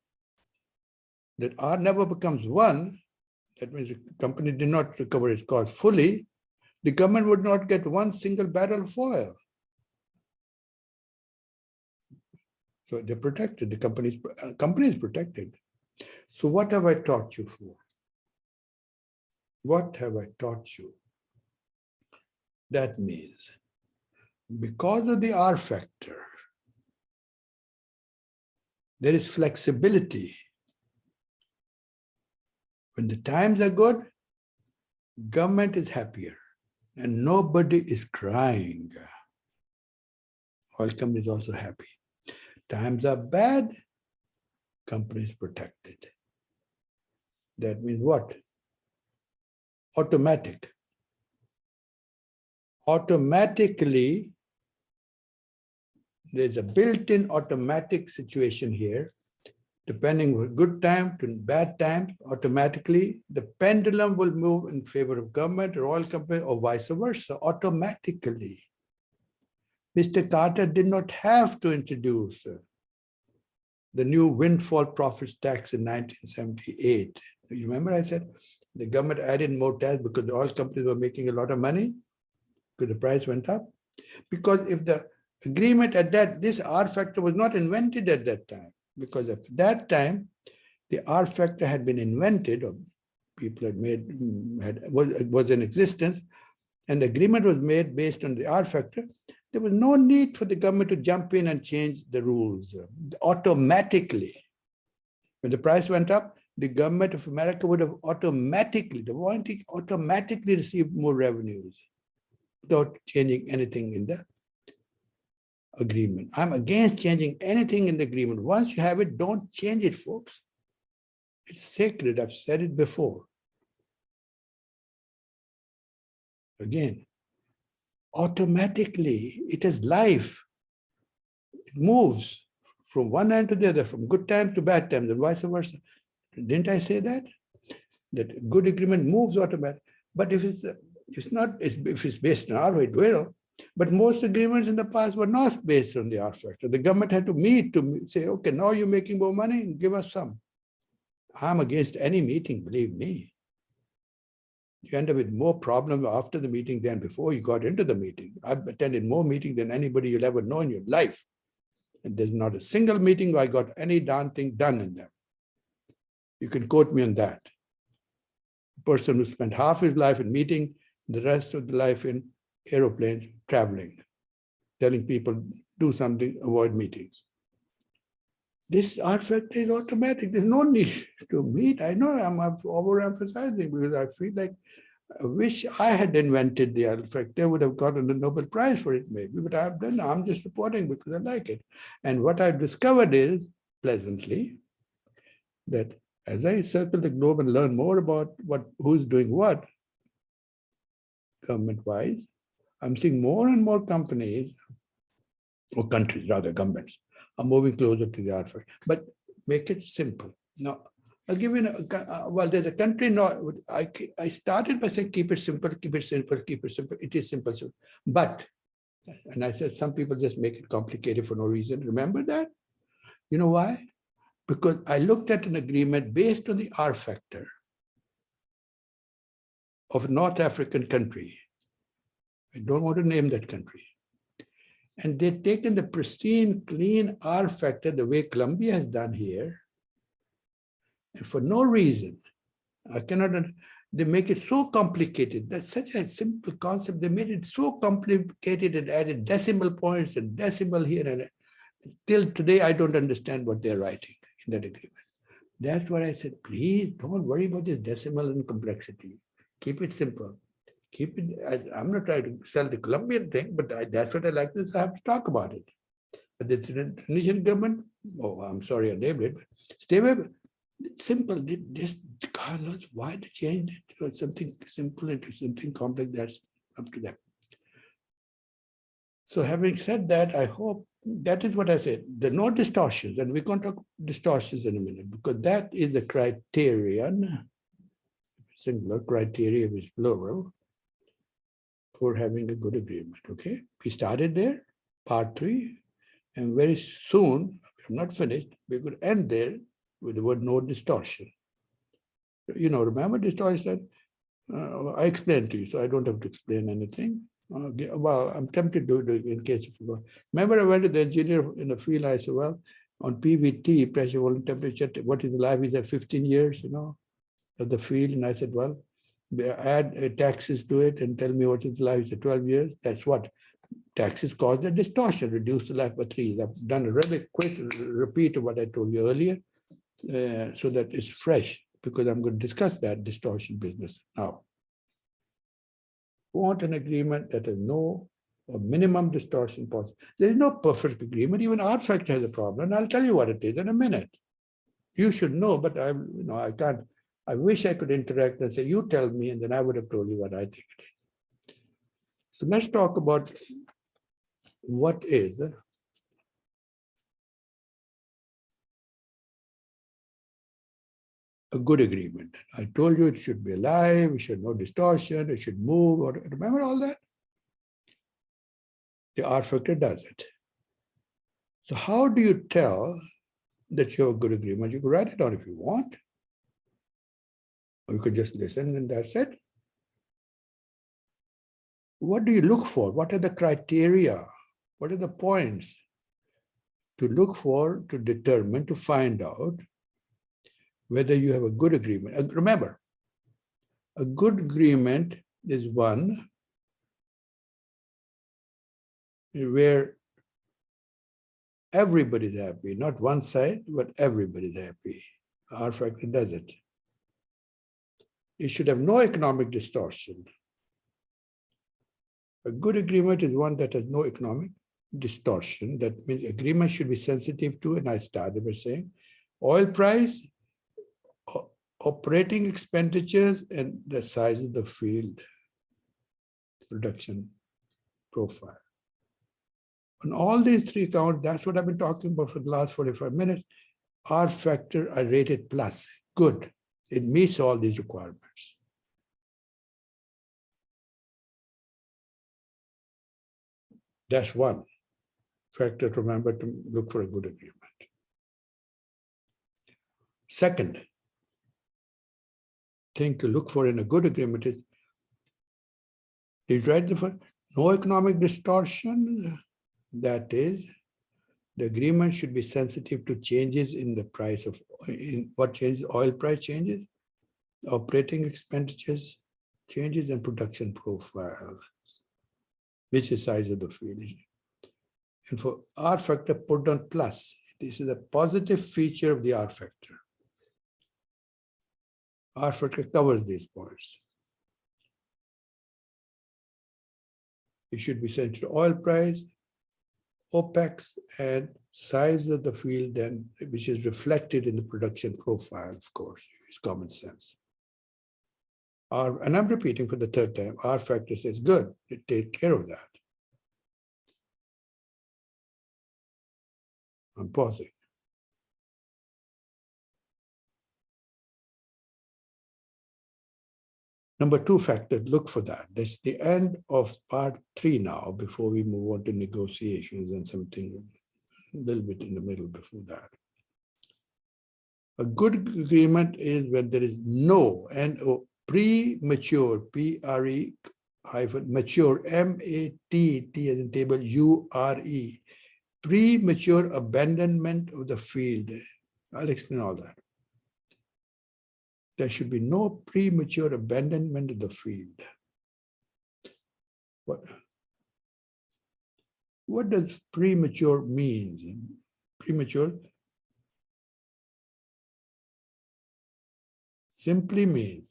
that R never becomes 1, that means the company did not recover its cost fully, the government would not get one single barrel of oil. So they're protected. The company is protected. So what have I taught you for? What have I taught you? That means because of the R factor, there is flexibility. When the times are good, government is happier and nobody is crying. Oil company is also happy. Times are bad, company is protected. That means what? Automatic. Automatically, there's a built-in automatic situation here. Depending on good time to bad times, automatically the pendulum will move in favor of government or oil company or vice versa, automatically. Mr. Carter did not have to introduce the new windfall profits tax in 1978. You remember I said the government added more tax because the oil companies were making a lot of money because the price went up? Because if the agreement at this R factor was not invented at that time, because at that time, the R factor had been invented, or people had made, was in existence, and the agreement was made based on the R factor. There was no need for the government to jump in and change the rules automatically. When the price went up, the government of America would have automatically received more revenues without changing anything in the agreement. I'm against changing anything in the agreement. Once you have it, don't change it, folks. It's sacred. I've said it before. Again, automatically, it is life. It moves from one end to the other, from good times to bad times, and vice versa. Didn't I say that? That a good agreement moves automatically. But if it's based on R, it will. But most agreements in the past were not based on the R factor. The government had to meet to say, okay, now you're making more money, give us some. I'm against any meeting, believe me. You end up with more problems after the meeting than before you got into the meeting. I've attended more meetings than anybody you'll ever know in your life. And there's not a single meeting where I got any darn thing done in them. You can quote me on that. A person who spent half his life in meeting, the rest of the life in aeroplanes, traveling, telling people, do something, avoid meetings. This R factor is automatic. There's no need to meet. I know I'm overemphasizing because I feel like I wish I had invented the R factor. I would have gotten the Nobel Prize for it maybe, but I'm just reporting because I like it. And what I've discovered is, pleasantly, that as I circle the globe and learn more about who's doing what, government-wise, I'm seeing more and more companies, or countries rather, governments, are moving closer to the R factor. But make it simple. Now, I'll give you, well, there's a country, I started by saying keep it simple, keep it simple, keep it simple. It is simple. But, and I said some people just make it complicated for no reason. Remember that? You know why? Because I looked at an agreement based on the R factor of a North African country. I don't want to name that country. And they've taken the pristine, clean R factor, the way Colombia has done here, and for no reason, they make it so complicated. That's such a simple concept. They made it so complicated and added decimal points and decimal here. And till today, I don't understand what they're writing in that agreement. That's why I said, please don't worry about this decimal and complexity. Keep it simple. Keep it. I'm not trying to sell the Colombian thing, but that's what I like. This I have to talk about it. But the Tunisian government, oh, I'm sorry I named it, but stay away. It's simple. Just Carlos, why they changed it to something simple into something complex? That's up to them. So having said that, I hope that is what I said. There are no distortions, and we're going to talk distortions in a minute, because that is the criterion, singular criteria is plural, for having a good agreement. Okay, we started there, part 3, and very soon, we're not finished, we're going to end there with the word no distortion. You know, remember distortion? I explained to you, so I don't have to explain anything. Well, I'm tempted to do it in case you forgot. Remember, I went to the engineer in the field. I said, well, on PVT, pressure, volume, temperature, what is the life? Is that 15 years, you know, of the field? And I said, well, add taxes to it and tell me what is the life. He said, 12 years. That's what? taxes cause a distortion, reduce the life by 3. I've done a really quick repeat of what I told you earlier so that it's fresh, because I'm going to discuss that distortion business now. Want an agreement that has no or minimum distortion possible. There is no perfect agreement. Even R factor has a problem. And I'll tell you what it is in a minute. You should know, but I can't. I wish I could interact and say, you tell me, and then I would have told you what I think it is. So let's talk about what is a good agreement. I told you it should be alive, it should no distortion, it should move, or remember all that? The R factor does it. So how do you tell that you have a good agreement? You can write it down if you want. Or you could just listen and that's it. What do you look for? What are the criteria? What are the points to look for, to determine, to find out whether you have a good agreement? And remember, a good agreement is one where everybody's happy, not one side, but everybody's happy. R factor does it. It should have no economic distortion. A good agreement is one that has no economic distortion. That means agreement should be sensitive to, and I started by saying, oil price, operating expenditures, and the size of the field production profile. On all these 3 counts, that's what I've been talking about for the last 45 minutes. R factor, I rated plus, good. It meets all these requirements. That's one factor to remember to look for a good agreement. Second thing to look for in a good agreement is right the first, no economic distortion. That is, the agreement should be sensitive to changes in the price of, in what changes, oil price changes, operating expenditures changes, and production profiles, which is size of the field. And for R factor, put on plus. This is a positive feature of the R factor. R factor covers these points. It should be sensitive to oil price, OPEX, and size of the field, then, which is reflected in the production profile, of course, it's common sense. And I'm repeating for the 3rd time, R factor says good, it takes care of that. I'm pausing. Number 2 factor, look for that. That's the end of part 3 now, before we move on to negotiations and something a little bit in the middle before that. A good agreement is when there is no, N-O, premature, P-R-E hyphen, mature, M-A-T, T as in table, U-R-E, premature abandonment of the field. I'll explain all that. There should be no premature abandonment of the field. What does premature mean? Premature simply means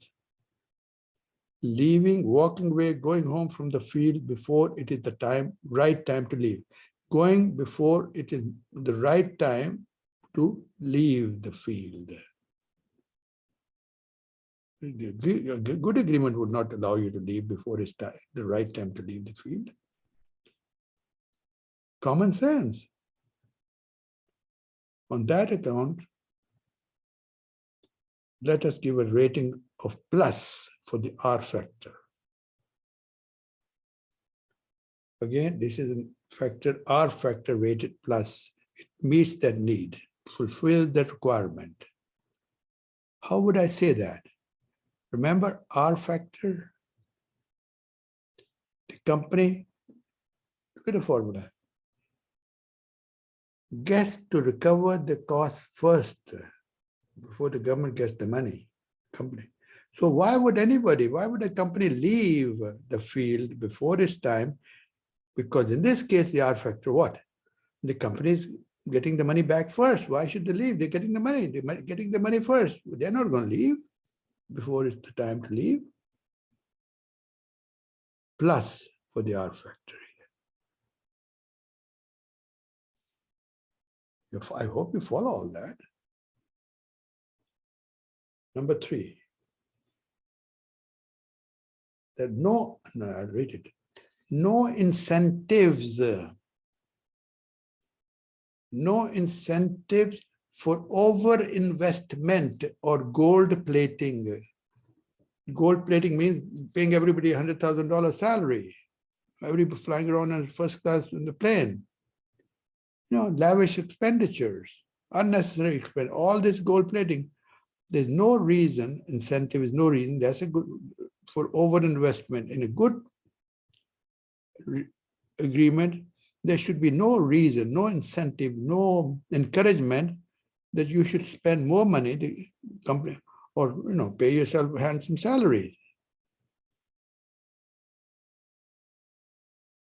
leaving, walking away, going home from the field before it is the right time to leave. Going before it is the right time to leave the field. A good agreement would not allow you to leave before it's the right time to leave the field. Common sense. On that account, let us give a rating of plus for the R factor. Again, this is a factor, R factor rated plus. It meets that need, fulfills that requirement. How would I say that? Remember R factor? The company, look at the formula, gets to recover the cost first before the government gets the money, company. So why would a company leave the field before its time Because in this case, the R factor, what? The company is getting the money back first. Why should they leave? They're getting the money. They're getting the money first. They're not going to leave before it's the time to leave. Plus for the R factor. I hope you follow all that. Number 3. That I'll read it. No incentives. No incentives for overinvestment or gold plating. Gold plating means paying everybody $100,000 salary. Everybody flying around in first class in the plane. Lavish expenditures, unnecessary expense, all this gold plating. There's no reason, incentive is no reason. That's a good for overinvestment in a good agreement. There should be no reason, no incentive, no encouragement that you should spend more money, the company, or pay yourself handsome salary.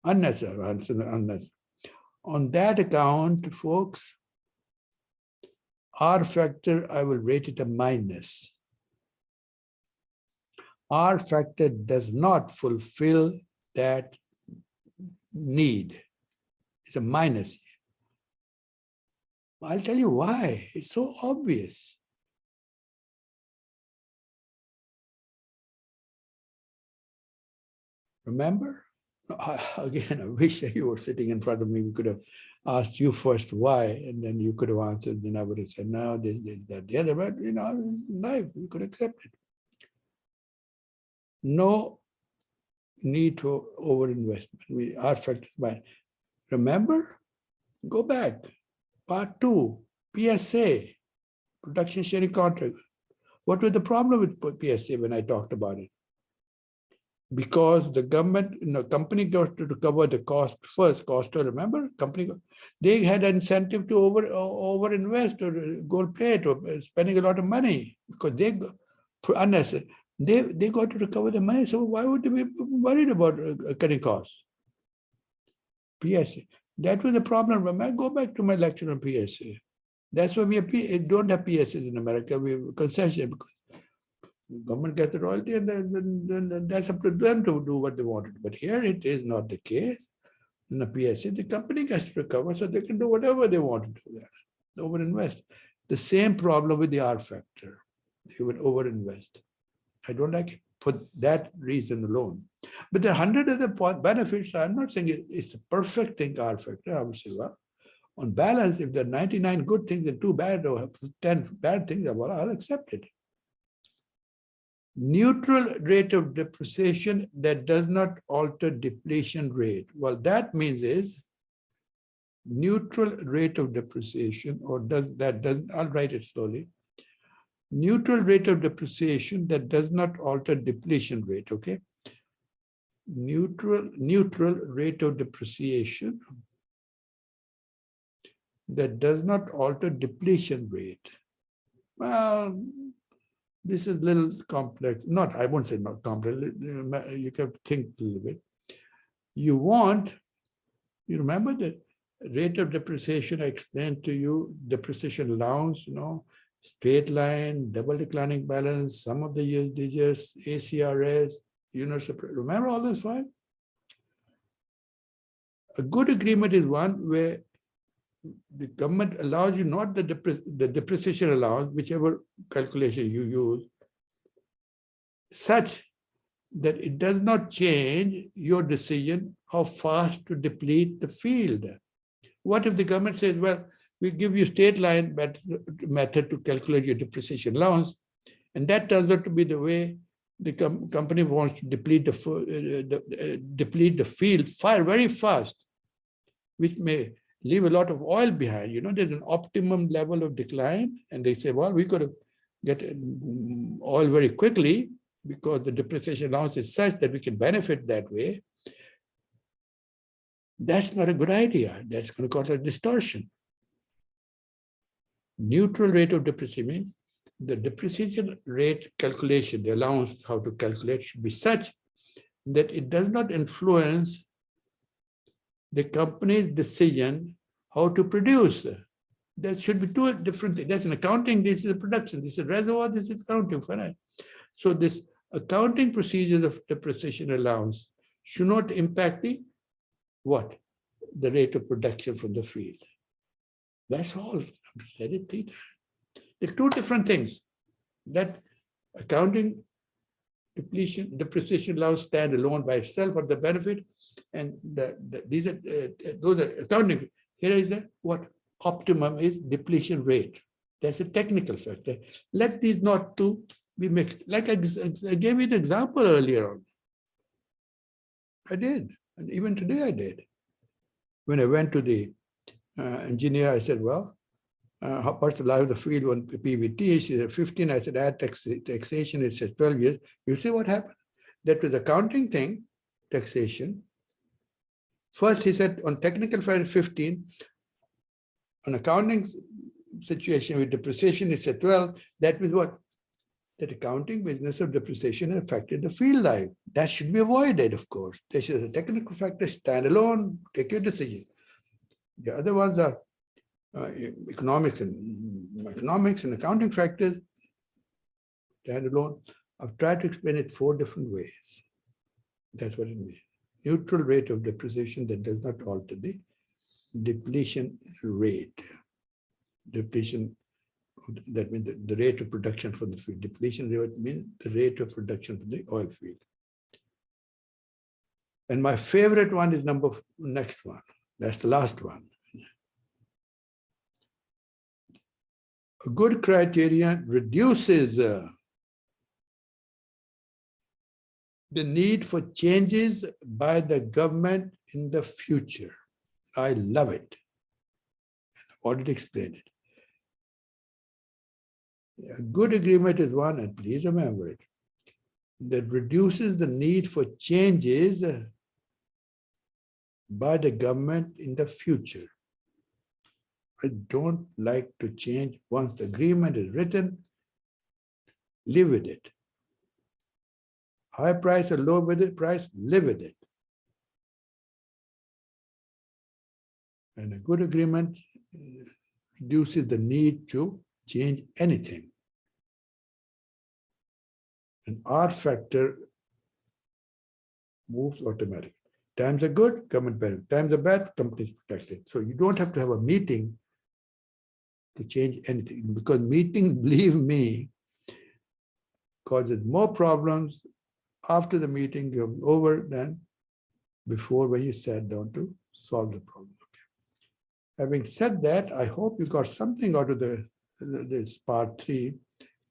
Unnecessary. On that account, folks, R factor, I will rate it a minus. R factor does not fulfill that need. It's a minus. I'll tell you why. It's so obvious. Remember? Again, I wish that you were sitting in front of me. We could have asked you first why, and then you could have answered. Then I would have said, no, this, that, the other. But, life, we could accept it. No need for overinvestment. R factor by. Remember? Go back. Part 2, PSA, production sharing contract. What was the problem with PSA when I talked about it? Because the government, company got to recover the cost first. Remember, company, they had an incentive to overinvest or gold plate or spending a lot of money because they unnecessary. They got to recover the money. So why would they be worried about cutting costs? PSA. That was the problem. Remember, go back to my lecture on PSA. That's why we don't have PSAs in America. We have concession because government gets the royalty and then that's up to them to do what they wanted. But here it is not the case. In the PSA, the company gets to recover so they can do whatever they want to do there. Overinvest. The same problem with the R factor. They would overinvest. I don't like it for that reason alone. But there are 100 other benefits. I'm not saying it's a perfect thing, R factor. I would say, well, on balance, if there are 99 good things and 2 bad or 10 bad things, well, I'll accept it. Neutral rate of depreciation that does not alter depletion rate. Well, that means is neutral rate of depreciation, or I'll write it slowly. Neutral rate of depreciation that does not alter depletion rate, okay? Neutral rate of depreciation that does not alter depletion rate. Well, this is a little complex. I won't say not complex. You can think a little bit. You remember the rate of depreciation I explained to you, depreciation allowance, straight line, double declining balance, sum of the years digits, ACRS, remember all those 5? A good agreement is one where the government allows you not the depreciation allowance, whichever calculation you use, such that it does not change your decision how fast to deplete the field. What if the government says, well, we give you straight line method to calculate your depreciation allowance, and that turns out to be the way the company wants to deplete the field very fast, which may leave a lot of oil behind. There's an optimum level of decline, and they say, well, we could get oil very quickly because the depreciation allowance is such that we can benefit that way. That's not a good idea. That's going to cause a distortion. Neutral rate of depreciation means the depreciation rate calculation, the allowance, how to calculate, should be such that it does not influence the company's decision how to produce. There should be two different things. That's an accounting, this is a production, this is reservoir, this is accounting. Fine. So this accounting procedures of depreciation allowance should not impact the what? The rate of production from the field. That's all. I've said it, Peter. They're two different things. That accounting depreciation allowance stand alone by itself for the benefit, and these are those are accounting. Here is the what optimum is depletion rate. That's a technical factor. Let these not two be mixed. Like I gave you an example earlier on. I did, and even today I did. When I went to the engineer, I said, well, what's the life of the field on PVT? She said 15. I said, add taxation. It says 12 years. You see what happened? That was accounting thing, taxation. First, he said on technical file 15. On accounting situation with depreciation, it said 12. That means what? That accounting business of depreciation affected the field life. That should be avoided, of course. This is a technical factor, stand alone, take your decision. The other ones are economics and accounting factors, stand alone. I've tried to explain it 4 different ways. That's what it means. Neutral rate of depreciation that does not alter the depletion rate. Depletion, that means the rate of production from the field. Depletion rate means the rate of production from the oil field. And my favorite one is next one. That's the last one. A good criteria reduces the need for changes by the government in the future. I love it. I've already explained it. A good agreement is one, and please remember it, that reduces the need for changes by the government in the future. I don't like to change. Once the agreement is written, live with it. High price or low price, live with it. And a good agreement reduces the need to change anything. And R factor moves automatically. Times are good, government benefit. Times are bad, companies protected. So you don't have to have a meeting to change anything, because meeting, believe me, causes more problems after the meeting you're over than before when you sat down to solve the problem. Okay. Having said that, I hope you got something out of this part 3,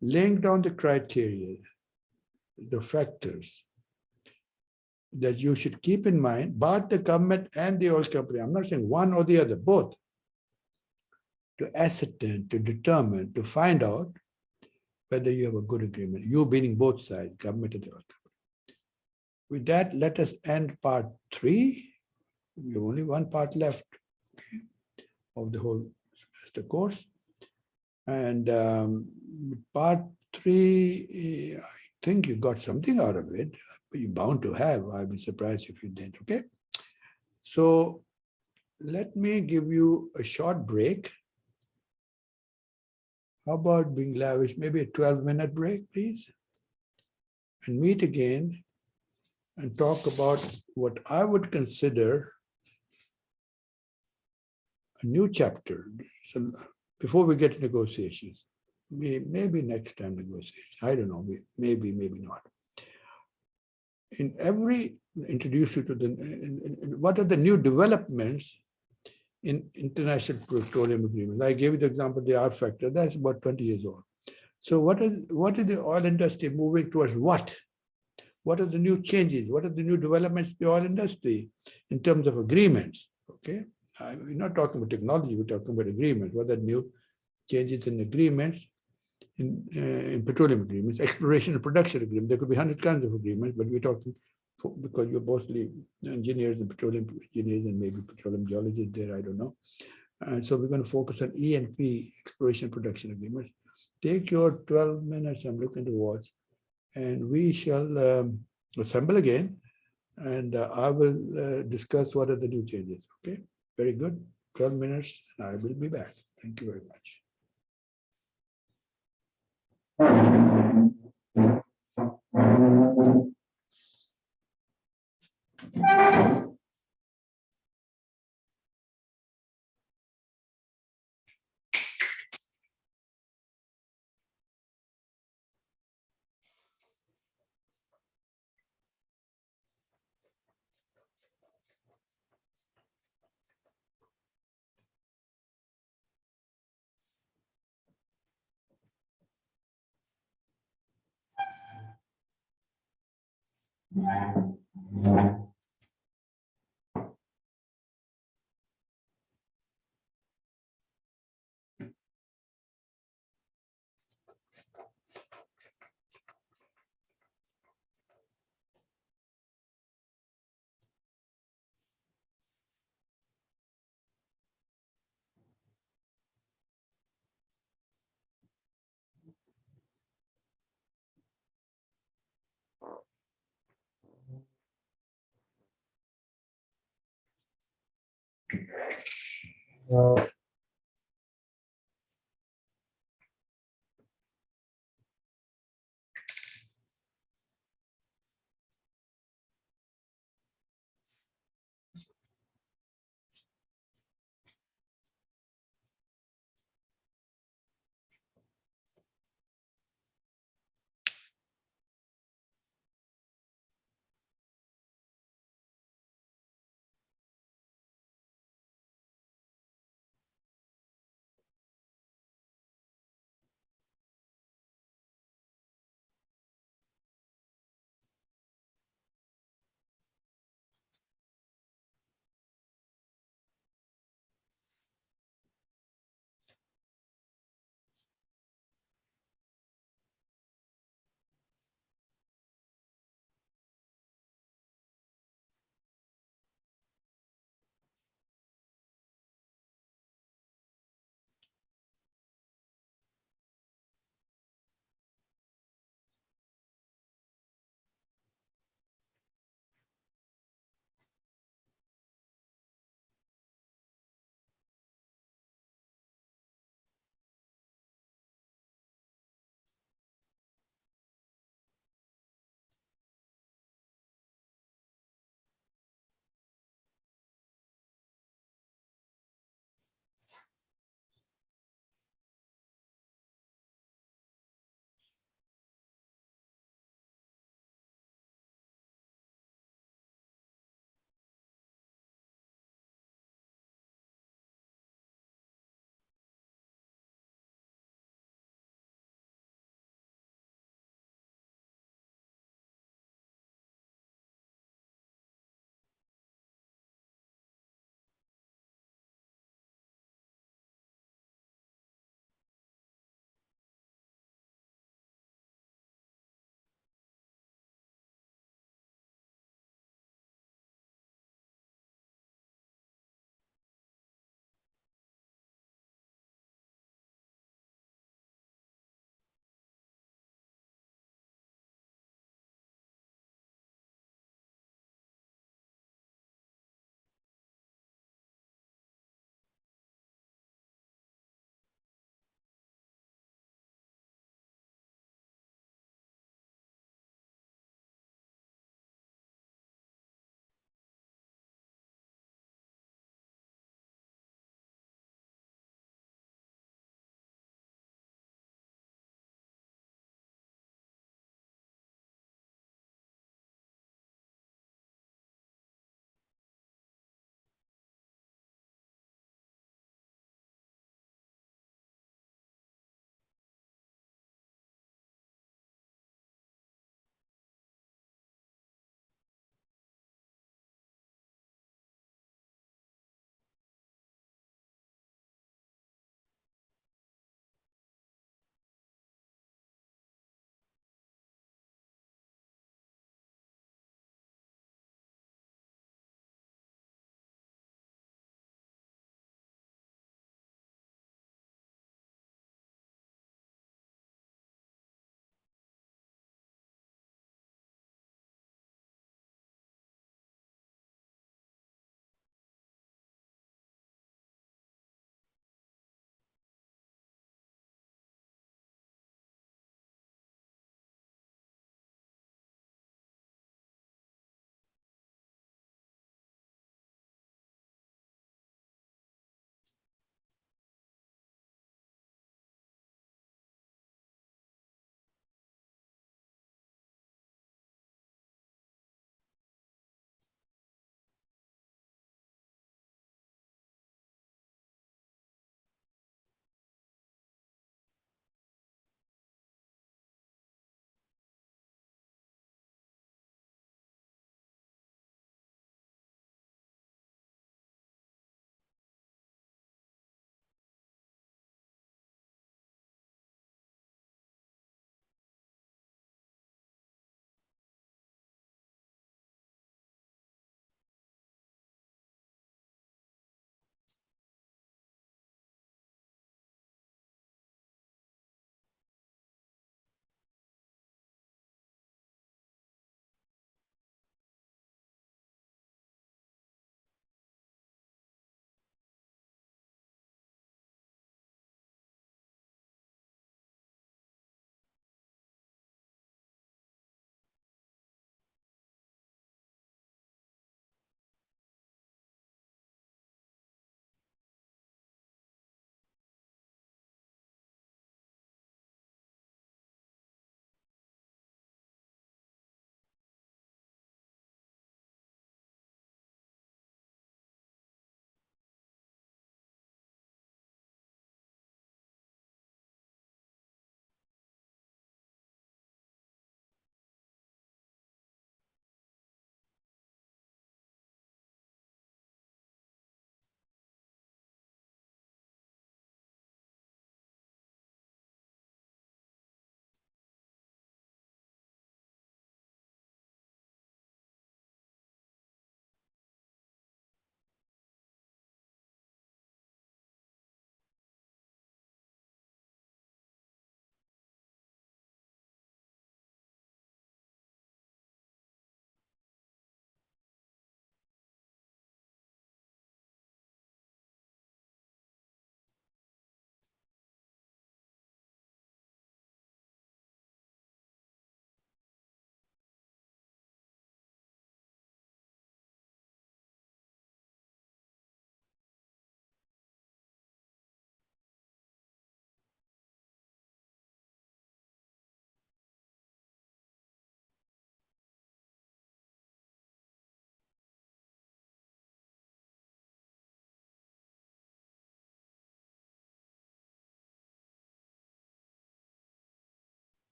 laying down the criteria, the factors that you should keep in mind, both the government and the oil company. I'm not saying one or the other, both, to ascertain, to determine, to find out whether you have a good agreement. You meaning both sides, government and the oil company. With that, let us end part 3. We have only one part left, okay, of the whole semester course. And part 3, I think you got something out of it. You're bound to have. I'd be surprised if you didn't, okay? So let me give you a short break. How about being lavish? Maybe a 12-minute break, please. And meet again and talk about what I would consider a new chapter. So before we get to negotiations, maybe next time negotiations. I don't know, maybe not. Introduce you to what are the new developments in international petroleum agreements. I gave you the example of the R factor. That's about 20 years old. So what is the oil industry moving towards what? What are the new changes? What are the new developments in the oil industry in terms of agreements? Okay, we're not talking about technology, we're talking about agreements. What are the new changes in agreements, in petroleum agreements, exploration and production agreements? There could be 100 kinds of agreements, but we're talking, because you're mostly engineers and petroleum engineers and maybe petroleum geologists there, I don't know. And so we're going to focus on E&P, exploration production agreements. Take your 12 minutes, I'm looking to watch, and we shall assemble again And I will discuss what are the new changes. Okay, very good. 12 minutes, and I will be back. Thank you very much.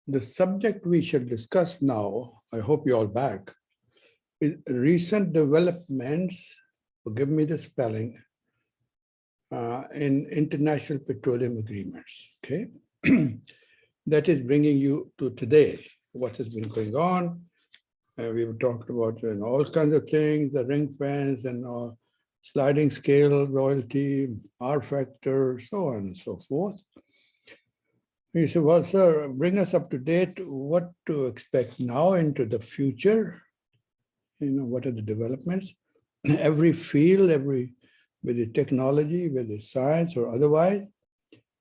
The subject we shall discuss now, I hope you're all back, is recent developments, forgive me the spelling, in international petroleum agreements, okay? That is bringing you to today, what has been going on. We were talking about all kinds of things, the ring fence and sliding scale royalty, R factor, so on and so forth. He said, well, sir, bring us up to date what to expect now into the future. What are the developments? Every field, with the technology, with the science or otherwise,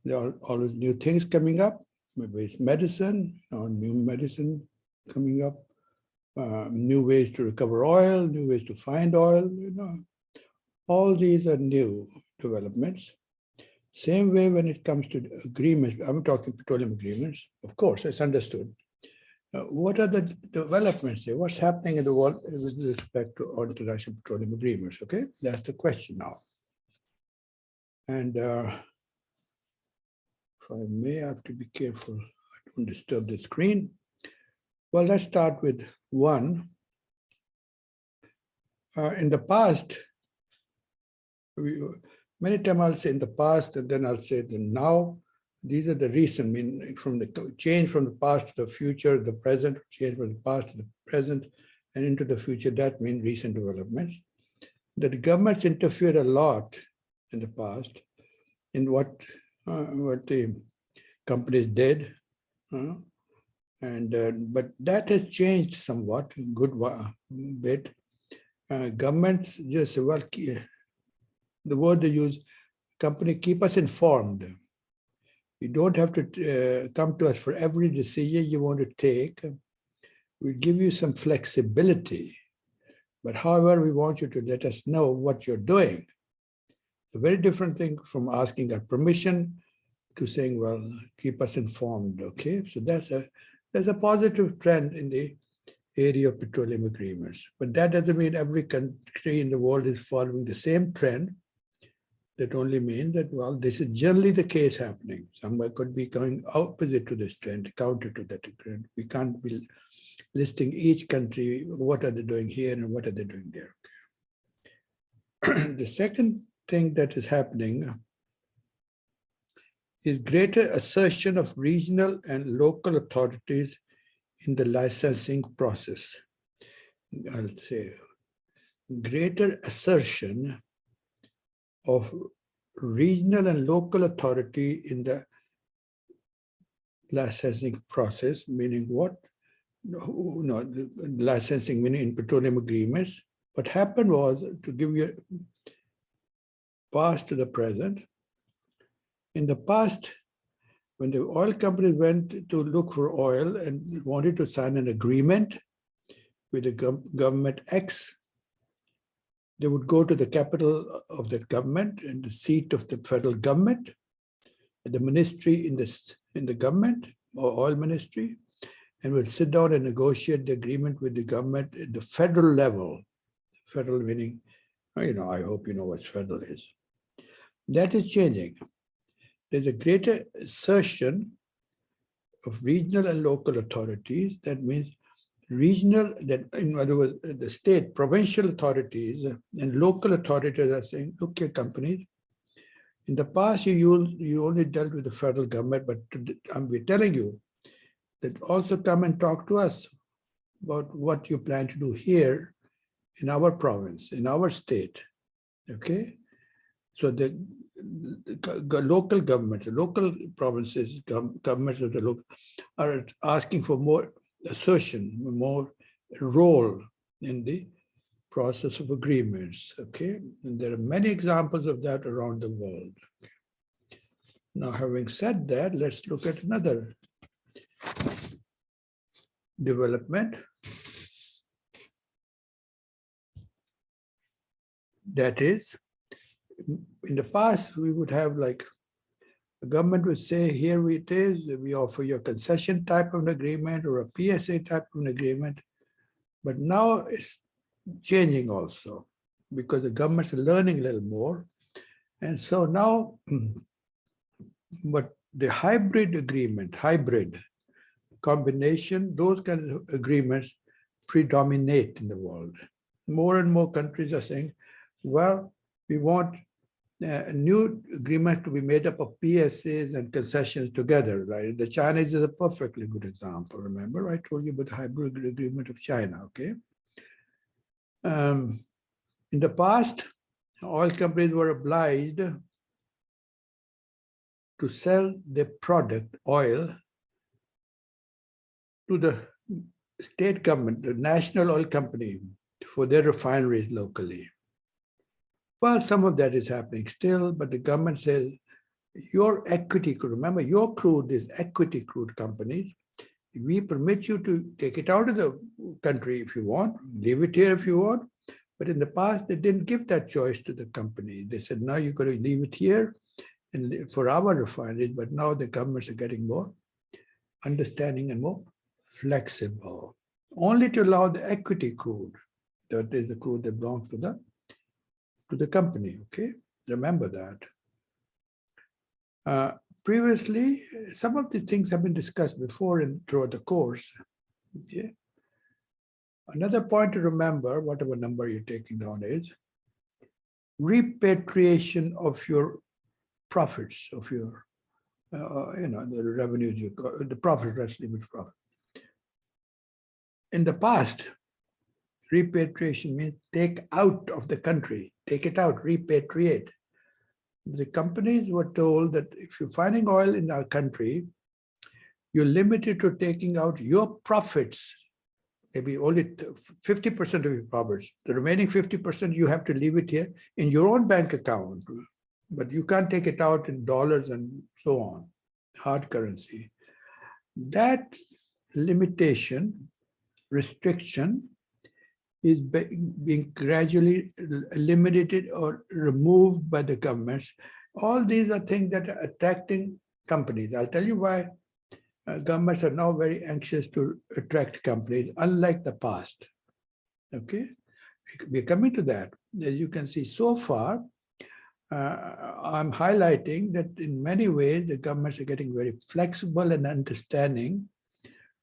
there are always new things coming up. Maybe it's medicine, new medicine coming up, new ways to recover oil, new ways to find oil. All these are new developments. Same way when it comes to agreements, I'm talking petroleum agreements, of course, it's understood. What are the developments there? What's happening in the world with respect to international petroleum agreements? Okay, that's the question now. And if I may have to be careful, I don't disturb the screen. Well, let's start with one. In the past, many times I'll say in the past, and then I'll say the now. These are the recent, from the change from the past to the future, the present, change from the past to the present, and into the future. That means recent developments. That the governments interfered a lot in the past in what the companies did, but that has changed somewhat, a good bit. Governments just, well, the word they use, company, keep us informed. You don't have to come to us for every decision you want to take. We'll give you some flexibility, but however, we want you to let us know what you're doing. It's a very different thing from asking our permission to saying, well, keep us informed, okay? So there's a positive trend in the area of petroleum agreements, but that doesn't mean every country in the world is following the same trend. That only means that, well, this is generally the case happening. Somebody could be going opposite to this trend, counter to that trend. We can't be listing each country, what are they doing here and what are they doing there. Okay. The second thing that is happening is greater assertion of regional and local authorities in the licensing process. I'll say greater assertion of regional and local authority in the licensing process, meaning what? No, the licensing meaning in petroleum agreements. What happened was, to give you past to the present, in the past, when the oil companies went to look for oil and wanted to sign an agreement with the government X, they would go to the capital of the government and the seat of the federal government, and the ministry in the government or oil ministry, and would sit down and negotiate the agreement with the government at the federal level. Federal meaning, I hope you know what federal is. That is changing. There's a greater assertion of regional and local authorities. That means regional, that in other words, the state, provincial authorities and local authorities are saying, look here, companies, in the past you only dealt with the federal government, but we're telling you that also come and talk to us about what you plan to do here in our province, in our state, okay? So the local government, the local provinces, governments of the local are asking for more assertion, more role in the process of agreements, okay? And there are many examples of that around the world. Now, having said that, let's look at another development. That is, in the past, we would have like, the government would say, here it is, we offer you a concession type of an agreement or a PSA type of an agreement. But now it's changing also because the governments are learning a little more. And so now, but the hybrid agreement, hybrid combination, those kinds of agreements predominate in the world. More and more countries are saying, well, we want new agreements to be made up of PSAs and concessions together, right? The Chinese is a perfectly good example. Remember, I told you about the hybrid agreement of China, okay? In the past, oil companies were obliged to sell their product, oil, to the state government, the national oil company, for their refineries locally. Well, some of that is happening still, but the government says, your equity crude, remember, your crude is equity crude companies. We permit you to take it out of the country if you want, leave it here if you want. But in the past, they didn't give that choice to the company. They said, no, you've got to leave it here and for our refineries. But now the governments are getting more understanding and more flexible, only to allow the equity crude, that is the crude that belongs to the company, okay? Remember that. Previously, some of the things have been discussed before and throughout the course, okay? Another point to remember, whatever number you're taking down, is repatriation of your profits, of your, the revenues you got, the profit, let's leave it profit. In the past, repatriation means take out of the country, take it out, repatriate. The companies were told that if you're finding oil in our country, you're limited to taking out your profits, maybe only 50% of your profits. The remaining 50%, you have to leave it here in your own bank account, but you can't take it out in dollars and so on, hard currency. That limitation, restriction, is being gradually eliminated or removed by the governments. All these are things that are attracting companies. I'll tell you why governments are now very anxious to attract companies, unlike the past. Okay, we're coming to that. As you can see so far, I'm highlighting that in many ways, the governments are getting very flexible and understanding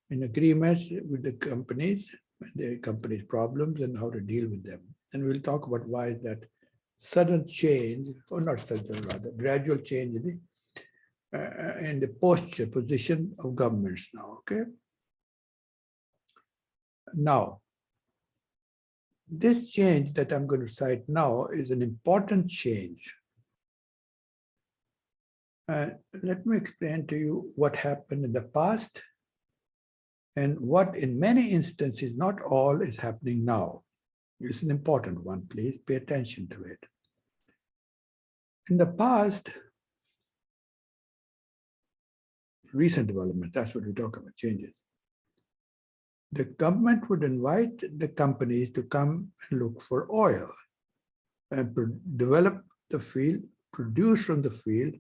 in agreements with the companies, the company's problems and how to deal with them. And we'll talk about why is that sudden change, or not sudden, rather, gradual change in the posture, position of governments now, okay? Now, this change that I'm going to cite now is an important change. Let me explain to you what happened in the past and what in many instances, not all, is happening now. It's an important one, please pay attention to it. In the past, recent development, that's what we talk about, changes. The government would invite the companies to come and look for oil and develop the field, produce from the field,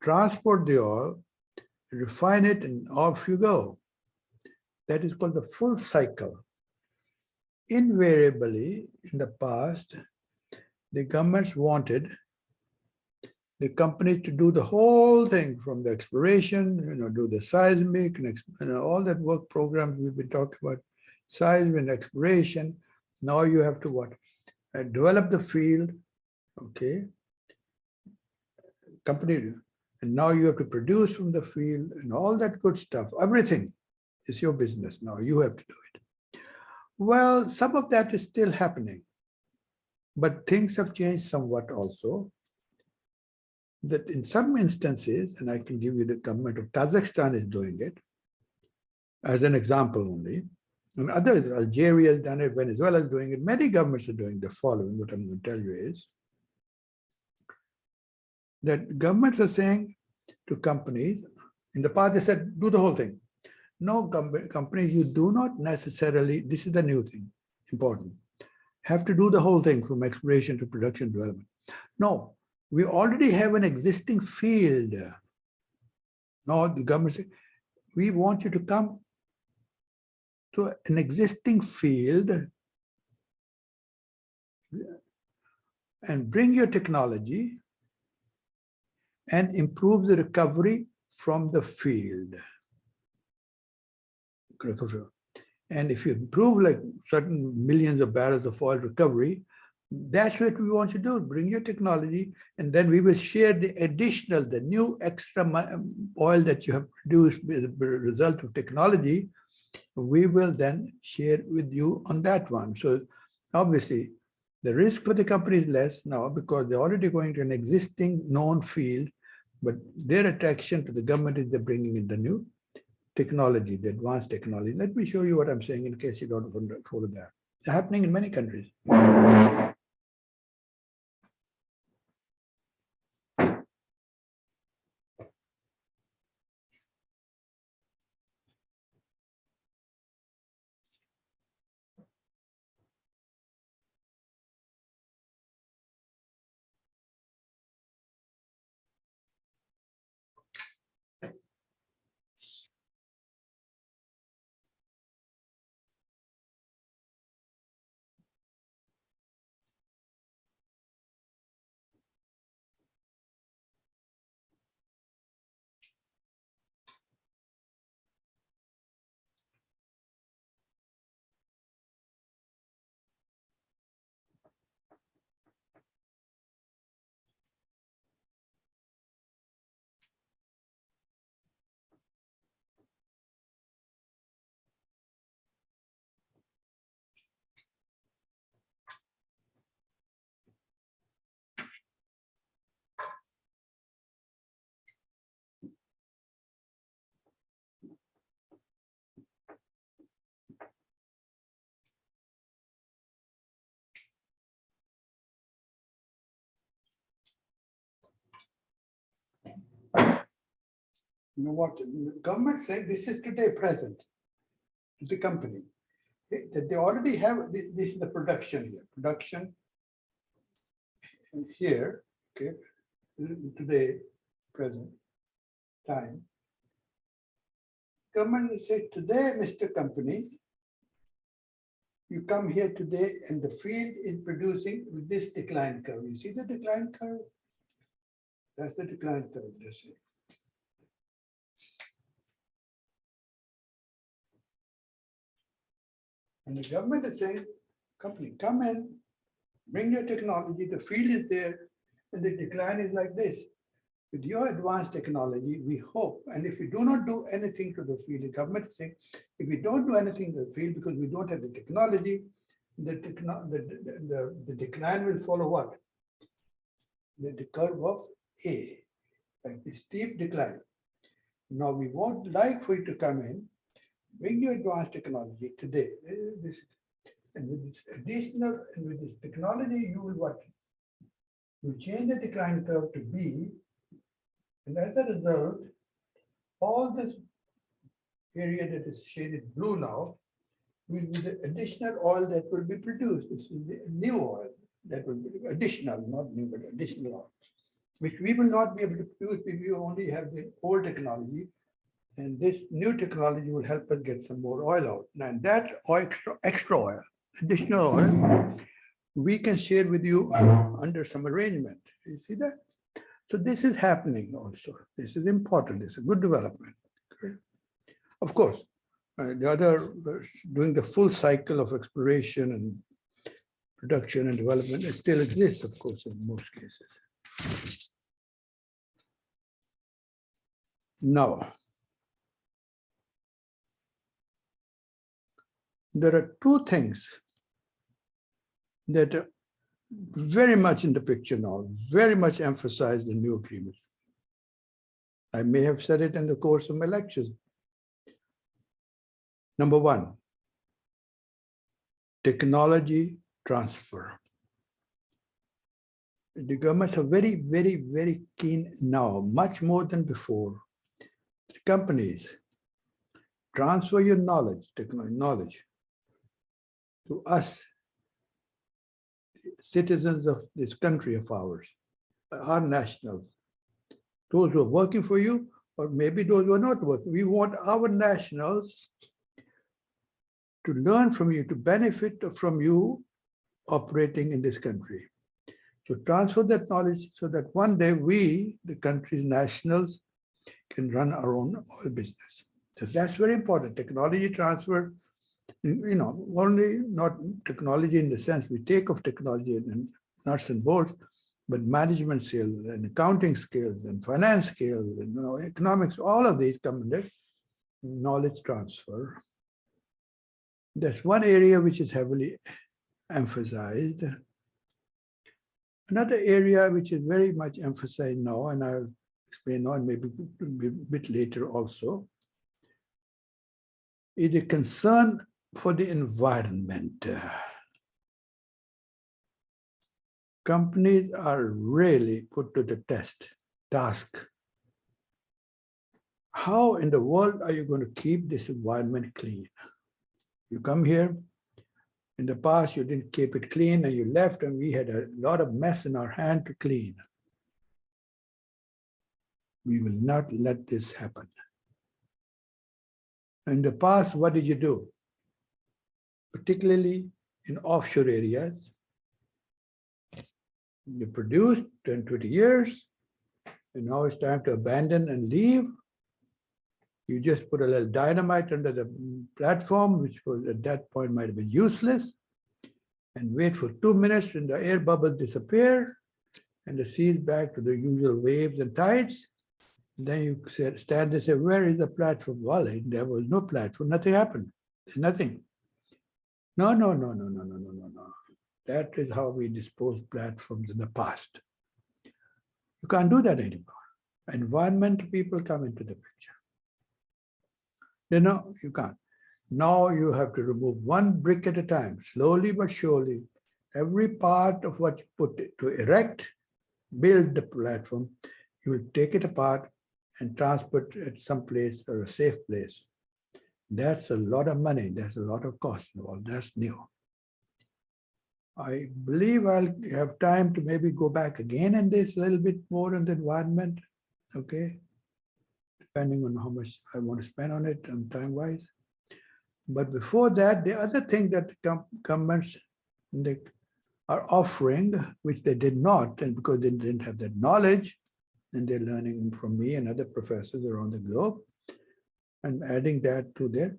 transport the oil, refine it, and off you go. That is called the full cycle. Invariably, in the past, the governments wanted the companies to do the whole thing from the exploration, do the seismic, and all that work programs we've been talking about, seismic and exploration. Now you have to what? Develop the field, okay? Company, and now you have to produce from the field and all that good stuff. Everything is your business now. You have to do it. Well, some of that is still happening, but things have changed somewhat also. That in some instances, and I can give you the government of Kazakhstan is doing it as an example only. And others, Algeria has done it, Venezuela is doing it, many governments are doing the following. What I'm going to tell you is that governments are saying to companies, in the past they said, do the whole thing. No, companies, you do not necessarily, this is the new thing, important, have to do the whole thing from exploration to production development. No, we already have an existing field. Now the government says, we want you to come to an existing field and bring your technology and improve the recovery from the field. And if you improve like certain millions of barrels of oil recovery, that's what we want you to do. Bring your technology, and then we will share the additional, the new extra oil that you have produced as a result of technology. We will then share with you on that one. So obviously, the risk for the company is less now because they're already going to an existing known field, but their attraction to the government is they're bringing in the new technology, the advanced technology. Let me show you what I'm saying in case you don't follow that. It's happening in many countries. You know what? The government said this is today present to the company. That they already have, this is the production here. Production here, okay, today, present time. Government will say, today, Mr. Company, you come here today and the field is producing with this decline curve. You see the decline curve? That's the decline curve, that's it. And the government is saying, company, come in, bring your technology, the field is there, and the decline is like this. With your advanced technology, we hope, and if we do not do anything to the field, the government is saying, if we don't do anything to the field because we don't have the technology, the decline will follow what? The curve of A, like the steep decline. Now we would like for you to come in, bring your advanced technology today. And with this additional, and with this technology, you will what? You change the decline curve to B, and as a result, all this area that is shaded blue now will be the additional oil that will be produced. This is the new oil that will be additional, not new, but additional oil, which we will not be able to produce if we only have the old technology. And this new technology will help us get some more oil out. And that oil, extra oil, additional oil, we can share with you under some arrangement. You see that? So this is happening also. This is important. It's a good development. Okay. Of course, the other, doing the full cycle of exploration and production and development, it still exists, of course, in most cases. Now, there are two things that are very much in the picture now, very much emphasized in new agreements. I may have said it in the course of my lectures. Number one, technology transfer. The governments are very, very, very keen now, much more than before. The companies transfer your knowledge, knowledge to us, citizens of this country of ours, our nationals, those who are working for you, or maybe those who are not working. We want our nationals to learn from you, to benefit from you operating in this country. So transfer that knowledge so that one day we, the country's nationals, can run our own oil business. So that's very important. Technology transfer, only not technology in the sense we take of technology and nuts and bolts, but management skills and accounting skills and finance skills and economics, all of these come under knowledge transfer. That's one area which is heavily emphasized. Another area which is very much emphasized now, and I'll explain now and maybe a bit later also, is a concern for the environment. Companies are really put to the task. How in the world are you going to keep this environment clean? You come here, in the past you didn't keep it clean and you left and we had a lot of mess in our hand to clean. We will not let this happen. In the past, what did you do? Particularly in offshore areas, you produced 10, 20 years, and now it's time to abandon and leave. You just put a little dynamite under the platform, which was at that point might have been useless, and wait for 2 minutes and the air bubbles disappear, and the sea is back to the usual waves and tides. Then you stand and say, where is the platform? Well, there was no platform, nothing happened. There's nothing. No. That is how we disposed platforms in the past. You can't do that anymore. Environmental people come into the picture. You can't. Now you have to remove one brick at a time, slowly but surely. Every part of what you put to erect, build the platform, you will take it apart and transport it at some place or a safe place. That's a lot of money. That's a lot of cost involved. That's new. I believe I'll have time to maybe go back again in this a little bit more on the environment, okay? Depending on how much I want to spend on it and time-wise. But before that, the other thing that governments are offering, which they did not, and because they didn't have that knowledge, and they're learning from me and other professors around the globe, and adding that to their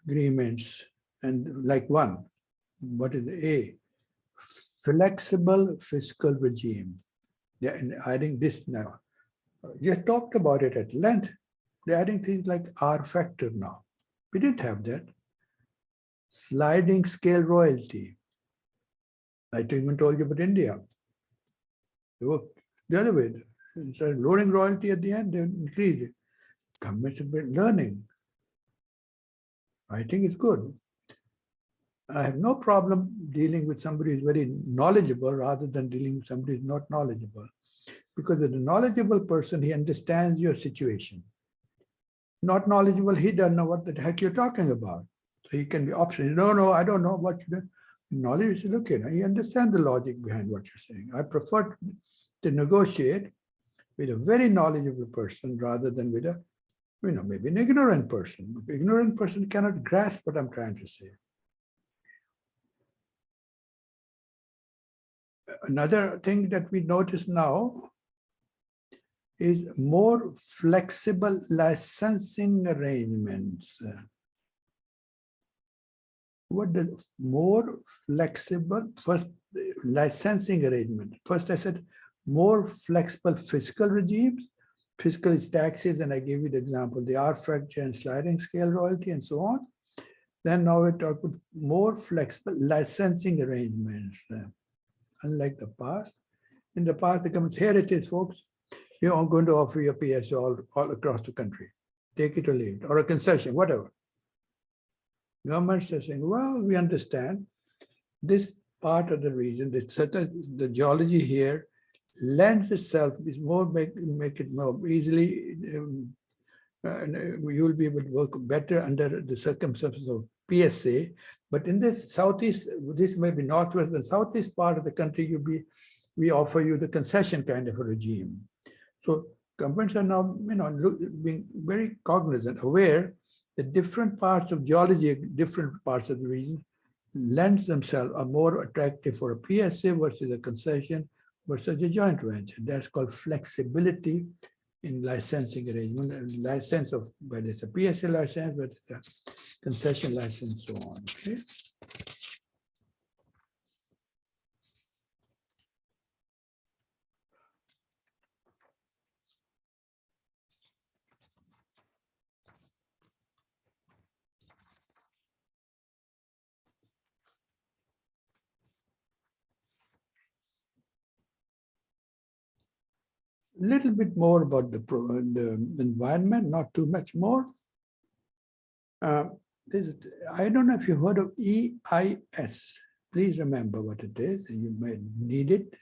agreements. And like one, what is the A? Flexible fiscal regime. They're adding this now. Just talked about it at length. They're adding things like R factor now. We didn't have that. Sliding scale royalty. I even told you about India. They worked the other way. Instead of lowering royalty at the end, they increased it. Governments have been learning. I think it's good. I have no problem dealing with somebody who's very knowledgeable rather than dealing with somebody who's not knowledgeable. Because with a knowledgeable person, he understands your situation. Not knowledgeable, he doesn't know what the heck you're talking about. So he can be obstinate. No, I don't know what you do. Knowledge is, okay, now you understand the logic behind what you're saying. I prefer to negotiate with a very knowledgeable person rather than with a, maybe an ignorant person. The ignorant person cannot grasp what I'm trying to say. Another thing that we notice now is more flexible licensing arrangements. What does more flexible, first licensing arrangement. First I said more flexible fiscal regimes. Fiscal is taxes, and I gave you the example, the R factor and sliding scale royalty and so on. Then now we talk about more flexible licensing arrangements. Unlike the past. In the past, the government, here it is, folks. You are going to offer your PSO all across the country. Take it or leave it, or a concession, whatever. Governments are saying, well, we understand this part of the region, the geology here lends itself, is more make it more easily, you will be able to work better under the circumstances of PSA. But in this southeast, this may be northwest and southeast part of the country, we offer you the concession kind of a regime. So governments are now, being very cognizant, aware that different parts of geology, different parts of the region, lends themselves are more attractive for a PSA versus a concession versus a joint venture. That's called flexibility in licensing arrangement, and license of whether it's a PSA license, whether it's a concession license, so on. Okay. Little bit more about the environment, not too much more. I don't know if you've heard of EIS. Please remember what it is. You may need it.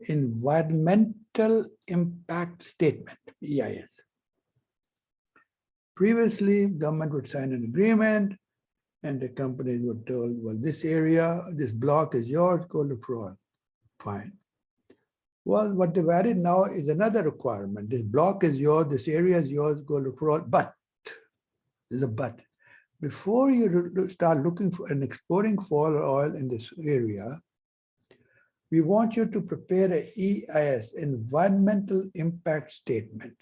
Environmental Impact Statement, EIS. Previously, government would sign an agreement and the companies were told, well, this area, this block is yours, go look for oil. Fine. Well, what they've added now is another requirement. This block is yours, this area is yours, go look for oil. But, there's a but. Before you start looking for and exploring for oil in this area, we want you to prepare an EIS, Environmental Impact Statement.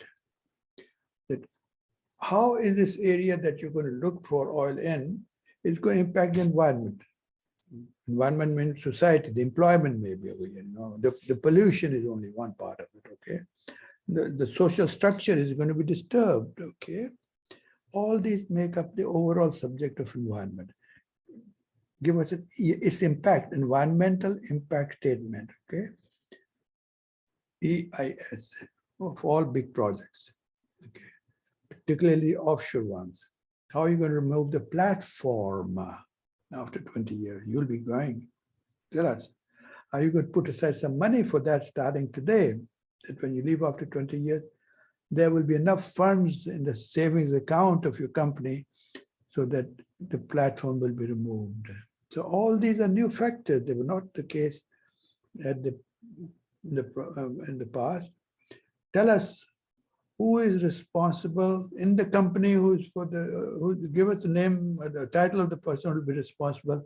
That how is this area that you're going to look for oil in is going to impact the environment. Environment means society, the employment maybe, the pollution is only one part of it, okay? The social structure is going to be disturbed, okay? All these make up the overall subject of environment. Give us its impact, environmental impact statement, okay? EIS, of all big projects, okay? Particularly offshore ones. How are you going to remove the platform after 20 years? You'll be going. Tell us. Are you going to put aside some money for that starting today? That when you leave after 20 years, there will be enough funds in the savings account of your company so that the platform will be removed. So all these are new factors. They were not the case at in the past. Tell us who is responsible in the company, give us the name, the title of the person who will be responsible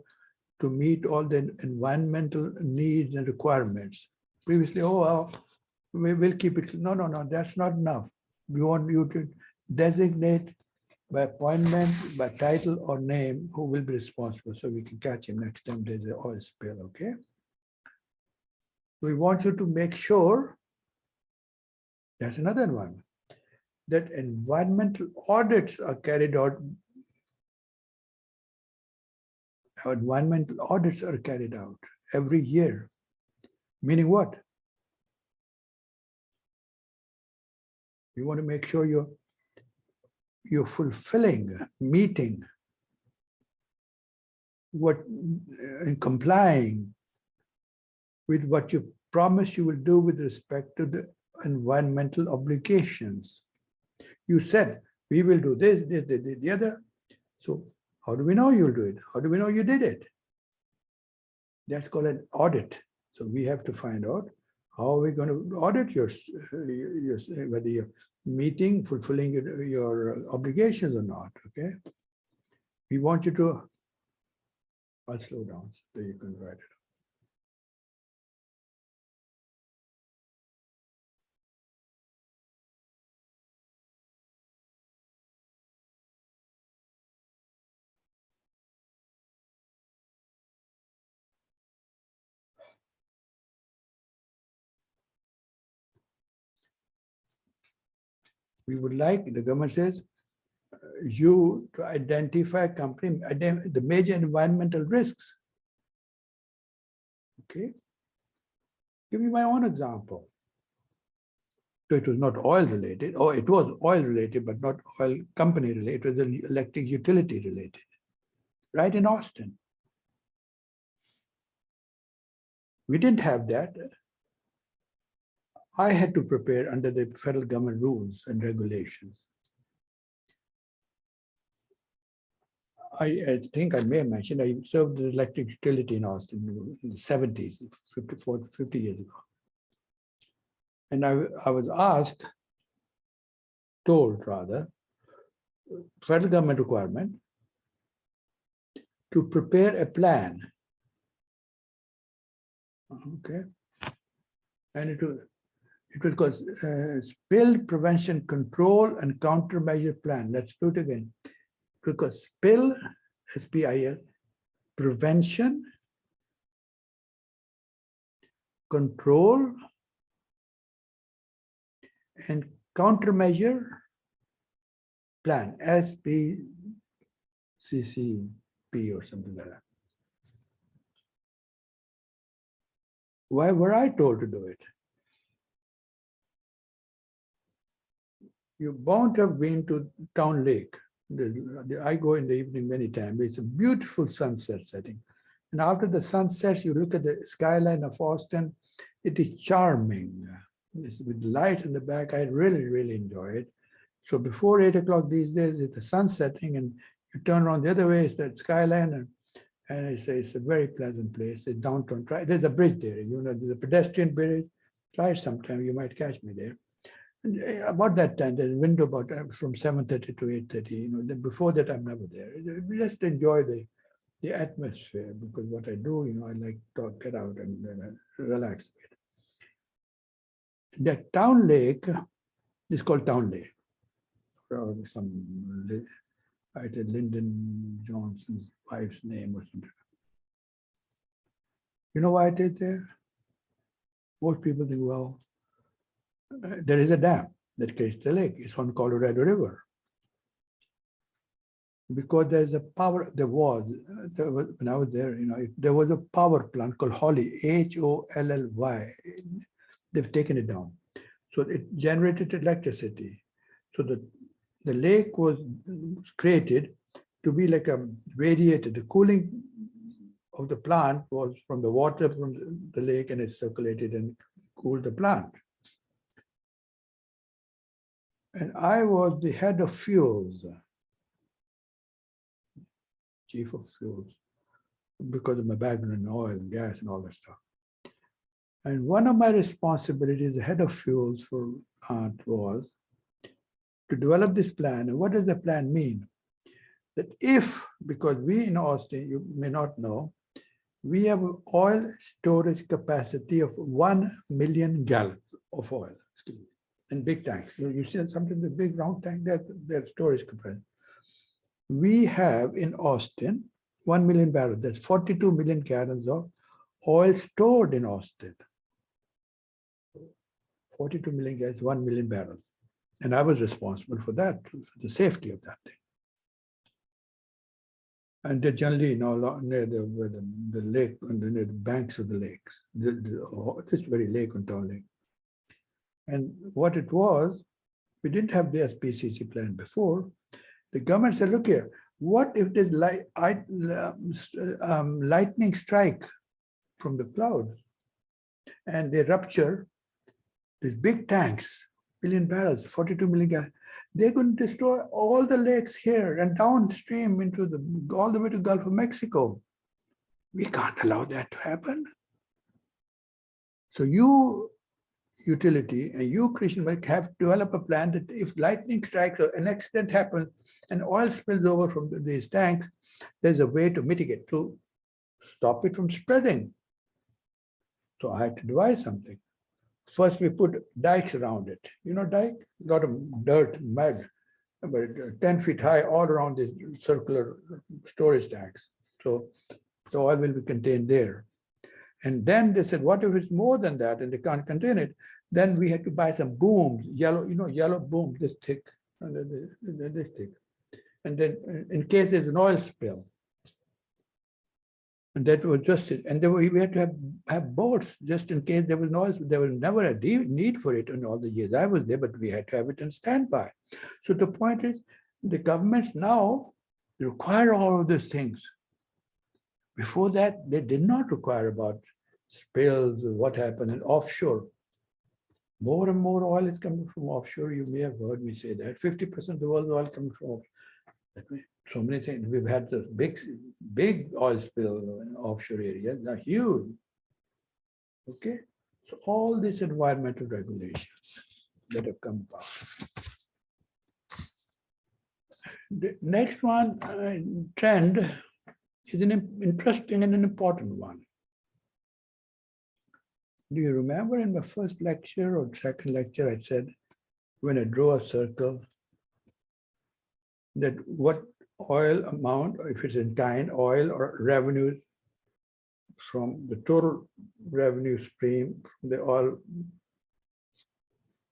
to meet all the environmental needs and requirements. Previously, oh, well, we will keep it. No, that's not enough. We want you to designate by appointment, by title or name, who will be responsible so we can catch him next time there's an oil spill, okay? We want you to make sure, that's another environment, that environmental audits are carried out. Environmental audits are carried out every year. Meaning what? You want to make sure you're fulfilling, meeting, and complying with what you promise you will do with respect to the environmental obligations. You said, we will do this, the other. So how do we know you'll do it? How do we know you did it? That's called an audit. So we have to find out how are we going to audit whether you're meeting, fulfilling your obligations or not, okay? We want you to, I'll slow down so you can write it. We would like, the government says, you to identify the major environmental risks. Okay. Give you my own example. So it was not oil related, or it was oil related, but not oil company related, it was electric utility related. right in Austin. We didn't have that. I had to prepare under the federal government rules and regulations. I think I may have mentioned, I served the electric utility in Austin in the 70s, 50 years ago. And I was told rather, federal government requirement to prepare a plan. Okay. And it was called Spill Prevention Control and Countermeasure Plan. Let's do it again. Because spill, S-P-I-L, prevention, control, and countermeasure plan, S-P-C-C-P or something like that. Why were I told to do it? You bound to have been to Town Lake. I go in the evening many times. It's a beautiful sunset setting. And after the sun sets, you look at the skyline of Austin. It is charming. With light in the back, I really, really enjoy it. So before 8 o'clock these days, it's the sun setting, and you turn around the other way, it's that skyline, and it's a very pleasant place. It's downtown. There's a bridge there, there's a pedestrian bridge. Try it sometime, you might catch me there. And about that time, there's a window about from 7:30 to 8:30. Then before that, I'm never there. Just enjoy the atmosphere, because what I do, I like to get out and relax a bit. That Town Lake is called Town Lake. Or I said Lyndon Johnson's wife's name or something. You know why it is there? Most people think, well, there is a dam that creates the lake. It's on Colorado River. Because there's a power, when I was there, there was a power plant called Holly, H-O-L-L-Y. They've taken it down. So it generated electricity. So the lake was created to be like a radiator. The cooling of the plant was from the water from the lake, and it circulated and cooled the plant. And I was the head of fuels, chief of fuels, because of my background in oil and gas and all that stuff. And one of my responsibilities as head of fuels for was to develop this plan. And what does the plan mean? That because we in Austin, you may not know, we have oil storage capacity of 1 million gallons of oil, in big tanks. You see something, the big round tank, that storage capacity. We have in Austin 1 million barrels. That's 42 million gallons of oil stored in Austin. 42 million gallons, 1 million barrels. And I was responsible for that, for the safety of that thing. And they're generally near the lake, near the banks of the lakes, this very lake on Town Lake. And what it was, we didn't have the SPCC plan before. The government said, look here, what if there's lightning strike from the clouds and they rupture these big tanks, million barrels, 42 million gallons, they're going to destroy all the lakes here and downstream into all the way to Gulf of Mexico. We can't allow that to happen. So you, utility, and you, Christian, have to develop a plan that if lightning strikes or an accident happens and oil spills over from these tanks, there's a way to mitigate, to stop it from spreading. So I had to devise something. First, we put dikes around it. Dike? A lot of dirt, mud, about 10 feet high all around these circular storage tanks. So the oil will be contained there. And then they said, what if it's more than that and they can't contain it? Then we had to buy some booms, yellow booms, this thick, this thick. And then in case there's an oil spill. And that was just it. And we had to have boats just in case there was noise. There was never a need for it in all the years I was there, but we had to have it on standby. So the point is, the governments now require all of these things. Before that, they did not require about spills, what happened in offshore. More and more oil is coming from offshore. You may have heard me say that 50% of the world's oil coming from offshore. So many things. We've had this big oil spill in offshore areas. They're huge. Okay. So all these environmental regulations that have come about. The next one, trend, is an interesting and an important one. Do you remember in my first lecture or second lecture, I said, when I draw a circle, that what oil amount, if it's in kind, oil or revenues from the total revenue stream from the oil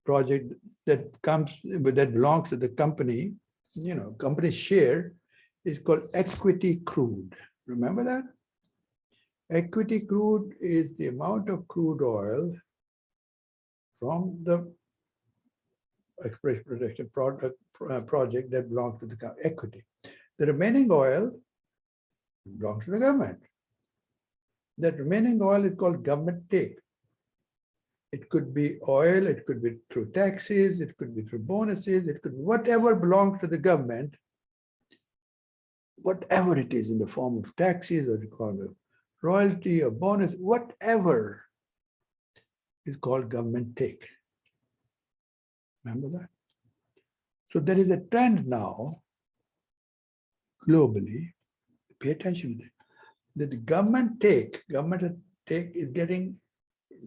project that comes, that belongs to the company, company's share is called equity crude. Remember that? Equity crude is the amount of crude oil from the exploration protection project that belongs to the equity. The remaining oil belongs to the government. That remaining oil is called government take. It could be oil, it could be through taxes, it could be through bonuses, it could be whatever belongs to the government, whatever it is in the form of taxes or called a royalty or bonus, whatever is called government take. Remember that? So there is a trend now globally, pay attention to that, that the government take is getting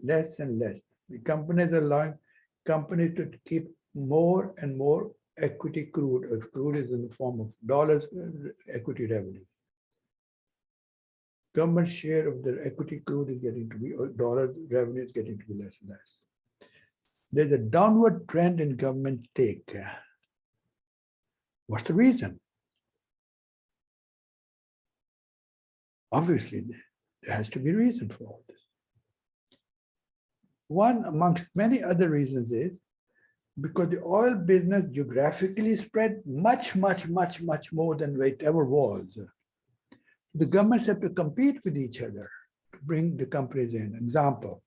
less and less. The companies are allowing companies to keep more and more equity crude, or crude is in the form of dollars, equity revenue. Government share of their equity crude is getting to be, or dollars revenue is getting to be less and less. There's a downward trend in government take. What's the reason? Obviously, there has to be a reason for all this. One amongst many other reasons is because the oil business geographically spread much more than it ever was. The governments have to compete with each other to bring the companies in. Example,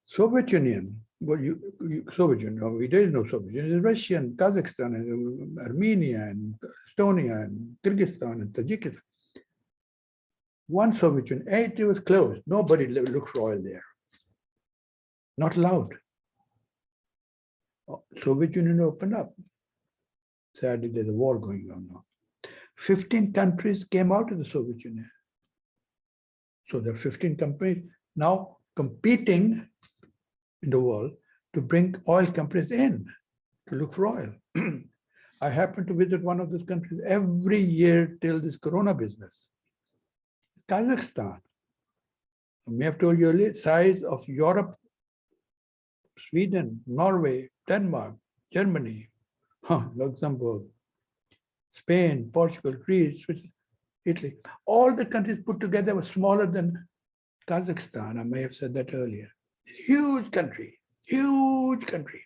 Soviet Union, Soviet Union, there is no Soviet Union, Russia and Kazakhstan and Armenia and Estonia and Kyrgyzstan and Tajikistan. One Soviet Union, it was closed. Nobody looked for oil there. Not allowed. Soviet Union opened up. Sadly, there's a war going on now. 15 countries came out of the Soviet Union. So there are 15 companies now competing in the world to bring oil companies in to look for oil. I happen to visit one of those countries every year till this Corona business. Kazakhstan. I may have told you earlier, size of Europe, Sweden, Norway, Denmark, Germany, Luxembourg, Spain, Portugal, Greece, Italy. All the countries put together were smaller than Kazakhstan. I may have said that earlier. Huge country, huge country.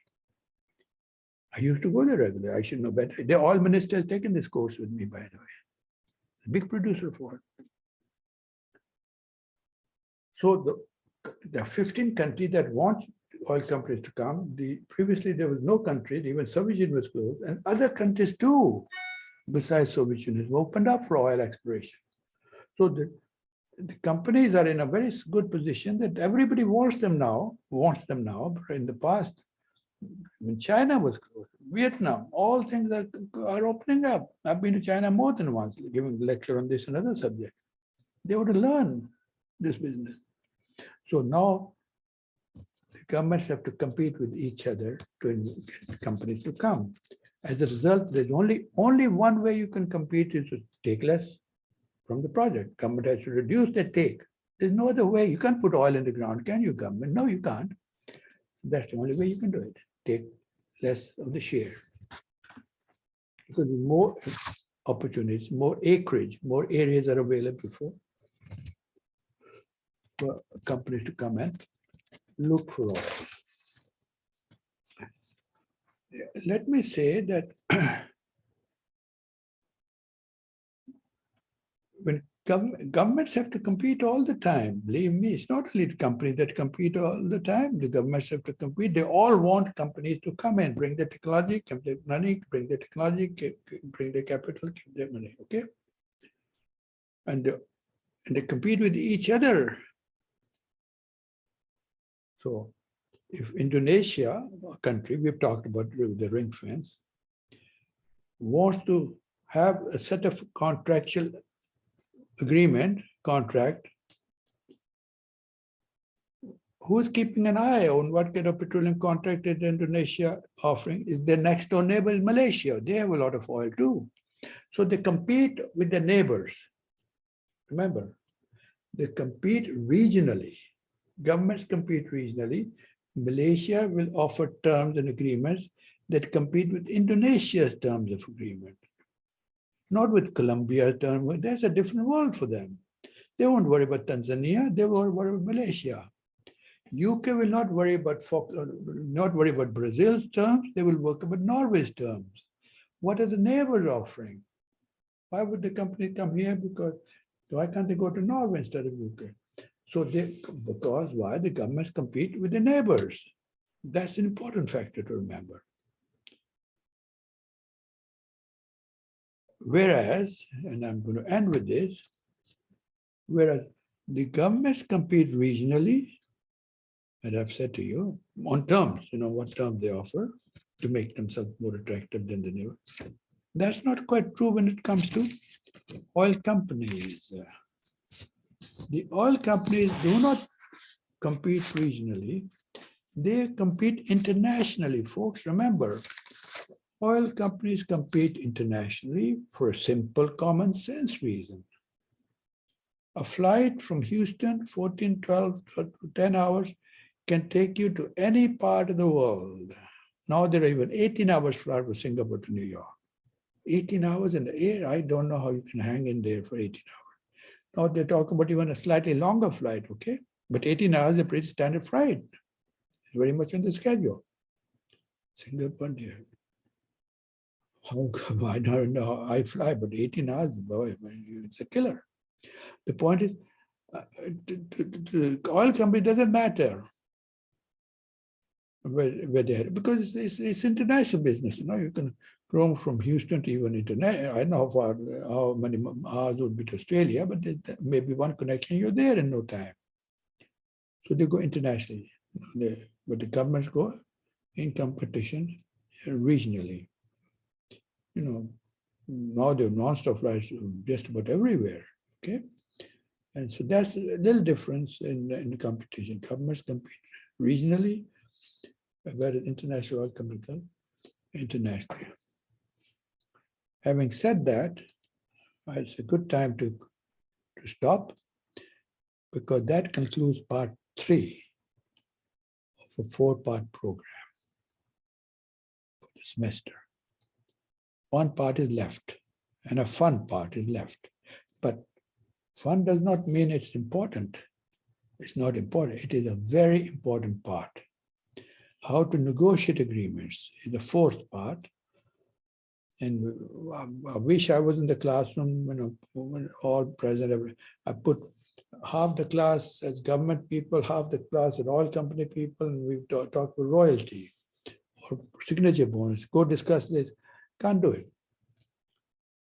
I used to go there regularly. I should know better. The oil minister has taken this course with me, by the way. A big producer for it. So there are 15 countries that want oil companies to come. Previously, there was no country, even Soviet Union was closed, and other countries too, besides Soviet Union, opened up for oil exploration. So the companies are in a very good position that everybody wants them now, but in the past, when China was closed, Vietnam, all things are opening up. I've been to China more than once, giving a lecture on this and other subjects. They want to learn this business. So now the governments have to compete with each other to get companies to come. As a result, there's only one way you can compete is to take less from the project. Government has to reduce their take. There's no other way. You can't put oil in the ground, can you, government? No, you can't. That's the only way you can do it. Take less of the share. Because more opportunities, more acreage, more areas are available for companies to come and look for oil. Let me say that when it Governments have to compete all the time. Believe me, it's not only the companies that compete all the time. The governments have to compete. They all want companies to come in, bring the technology, give the money, bring the technology, bring the capital, give the money. Okay, and they compete with each other. So, if Indonesia, a country we've talked about the ring fence, wants to have a set of contractual contract, who's keeping an eye on what kind of petroleum contract is Indonesia offering? Is their next door neighbor is Malaysia. They have a lot of oil too. So they compete with their neighbors. Remember, they compete regionally. Governments compete regionally. Malaysia will offer terms and agreements that compete with Indonesia's terms of agreement. Not with Colombia's terms. There's a different world for them. They won't worry about Tanzania. They won't worry about Malaysia. UK will not worry about Brazil's terms. They will work about Norway's terms. What are the neighbors offering? Why would the company come here? Because why can't they go to Norway instead of UK? So because why? The governments compete with the neighbors. That's an important factor to remember. Whereas, and I'm going to end with this, whereas the governments compete regionally, and I've said to you, on terms, what terms they offer to make themselves more attractive than the neighbor. That's not quite true when it comes to oil companies. The oil companies do not compete regionally. They compete internationally, folks. Remember, oil companies compete internationally for a simple common sense reason. A flight from Houston, 14, 12, 10 hours, can take you to any part of the world. Now there are even 18 hours flight from Singapore to New York. 18 hours in the air, I don't know how you can hang in there for 18 hours. Now they're talking about even a slightly longer flight, okay? But 18 hours is a pretty standard flight. It's very much on the schedule. Singapore, New York. I don't know how I fly, but 18 hours, boy, it's a killer. The point is, the oil company doesn't matter where they are, because it's international business. You can roam from Houston to even international. I know how many hours would be to Australia, but maybe one connection, you're there in no time. So they go internationally. But the governments go in competition regionally. Now they have non-stop flights just about everywhere, okay? And so that's a little difference in the competition. Governments compete regionally, whereas international oil companies come internationally. Having said that, it's a good time to stop, because that concludes part 3 of a 4-part program for the semester. One part is left, and a fun part is left. But fun does not mean it's important. It's not important. It is a very important part. How to negotiate agreements is the 4th part. And I wish I was in the classroom when all present. I put half the class as government people, half the class as oil company people, and we talk about royalty or signature bonus. Go discuss this. Can't do it.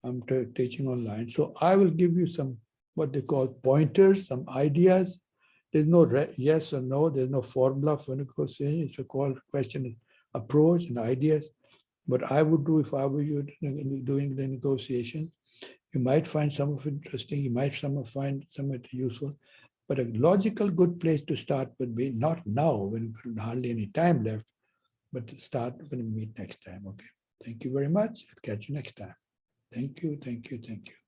I'm teaching online. So I will give you some, what they call pointers, some ideas. There's no yes or no. There's no formula for negotiation. It's a question approach and ideas. What I would do if I were you doing the negotiation, you might find some of it interesting. You might find some of it useful. But a logical, good place to start would be not now when you've got hardly any time left, but to start when we meet next time. Okay. Thank you very much. I'll catch you next time. Thank you, thank you, thank you.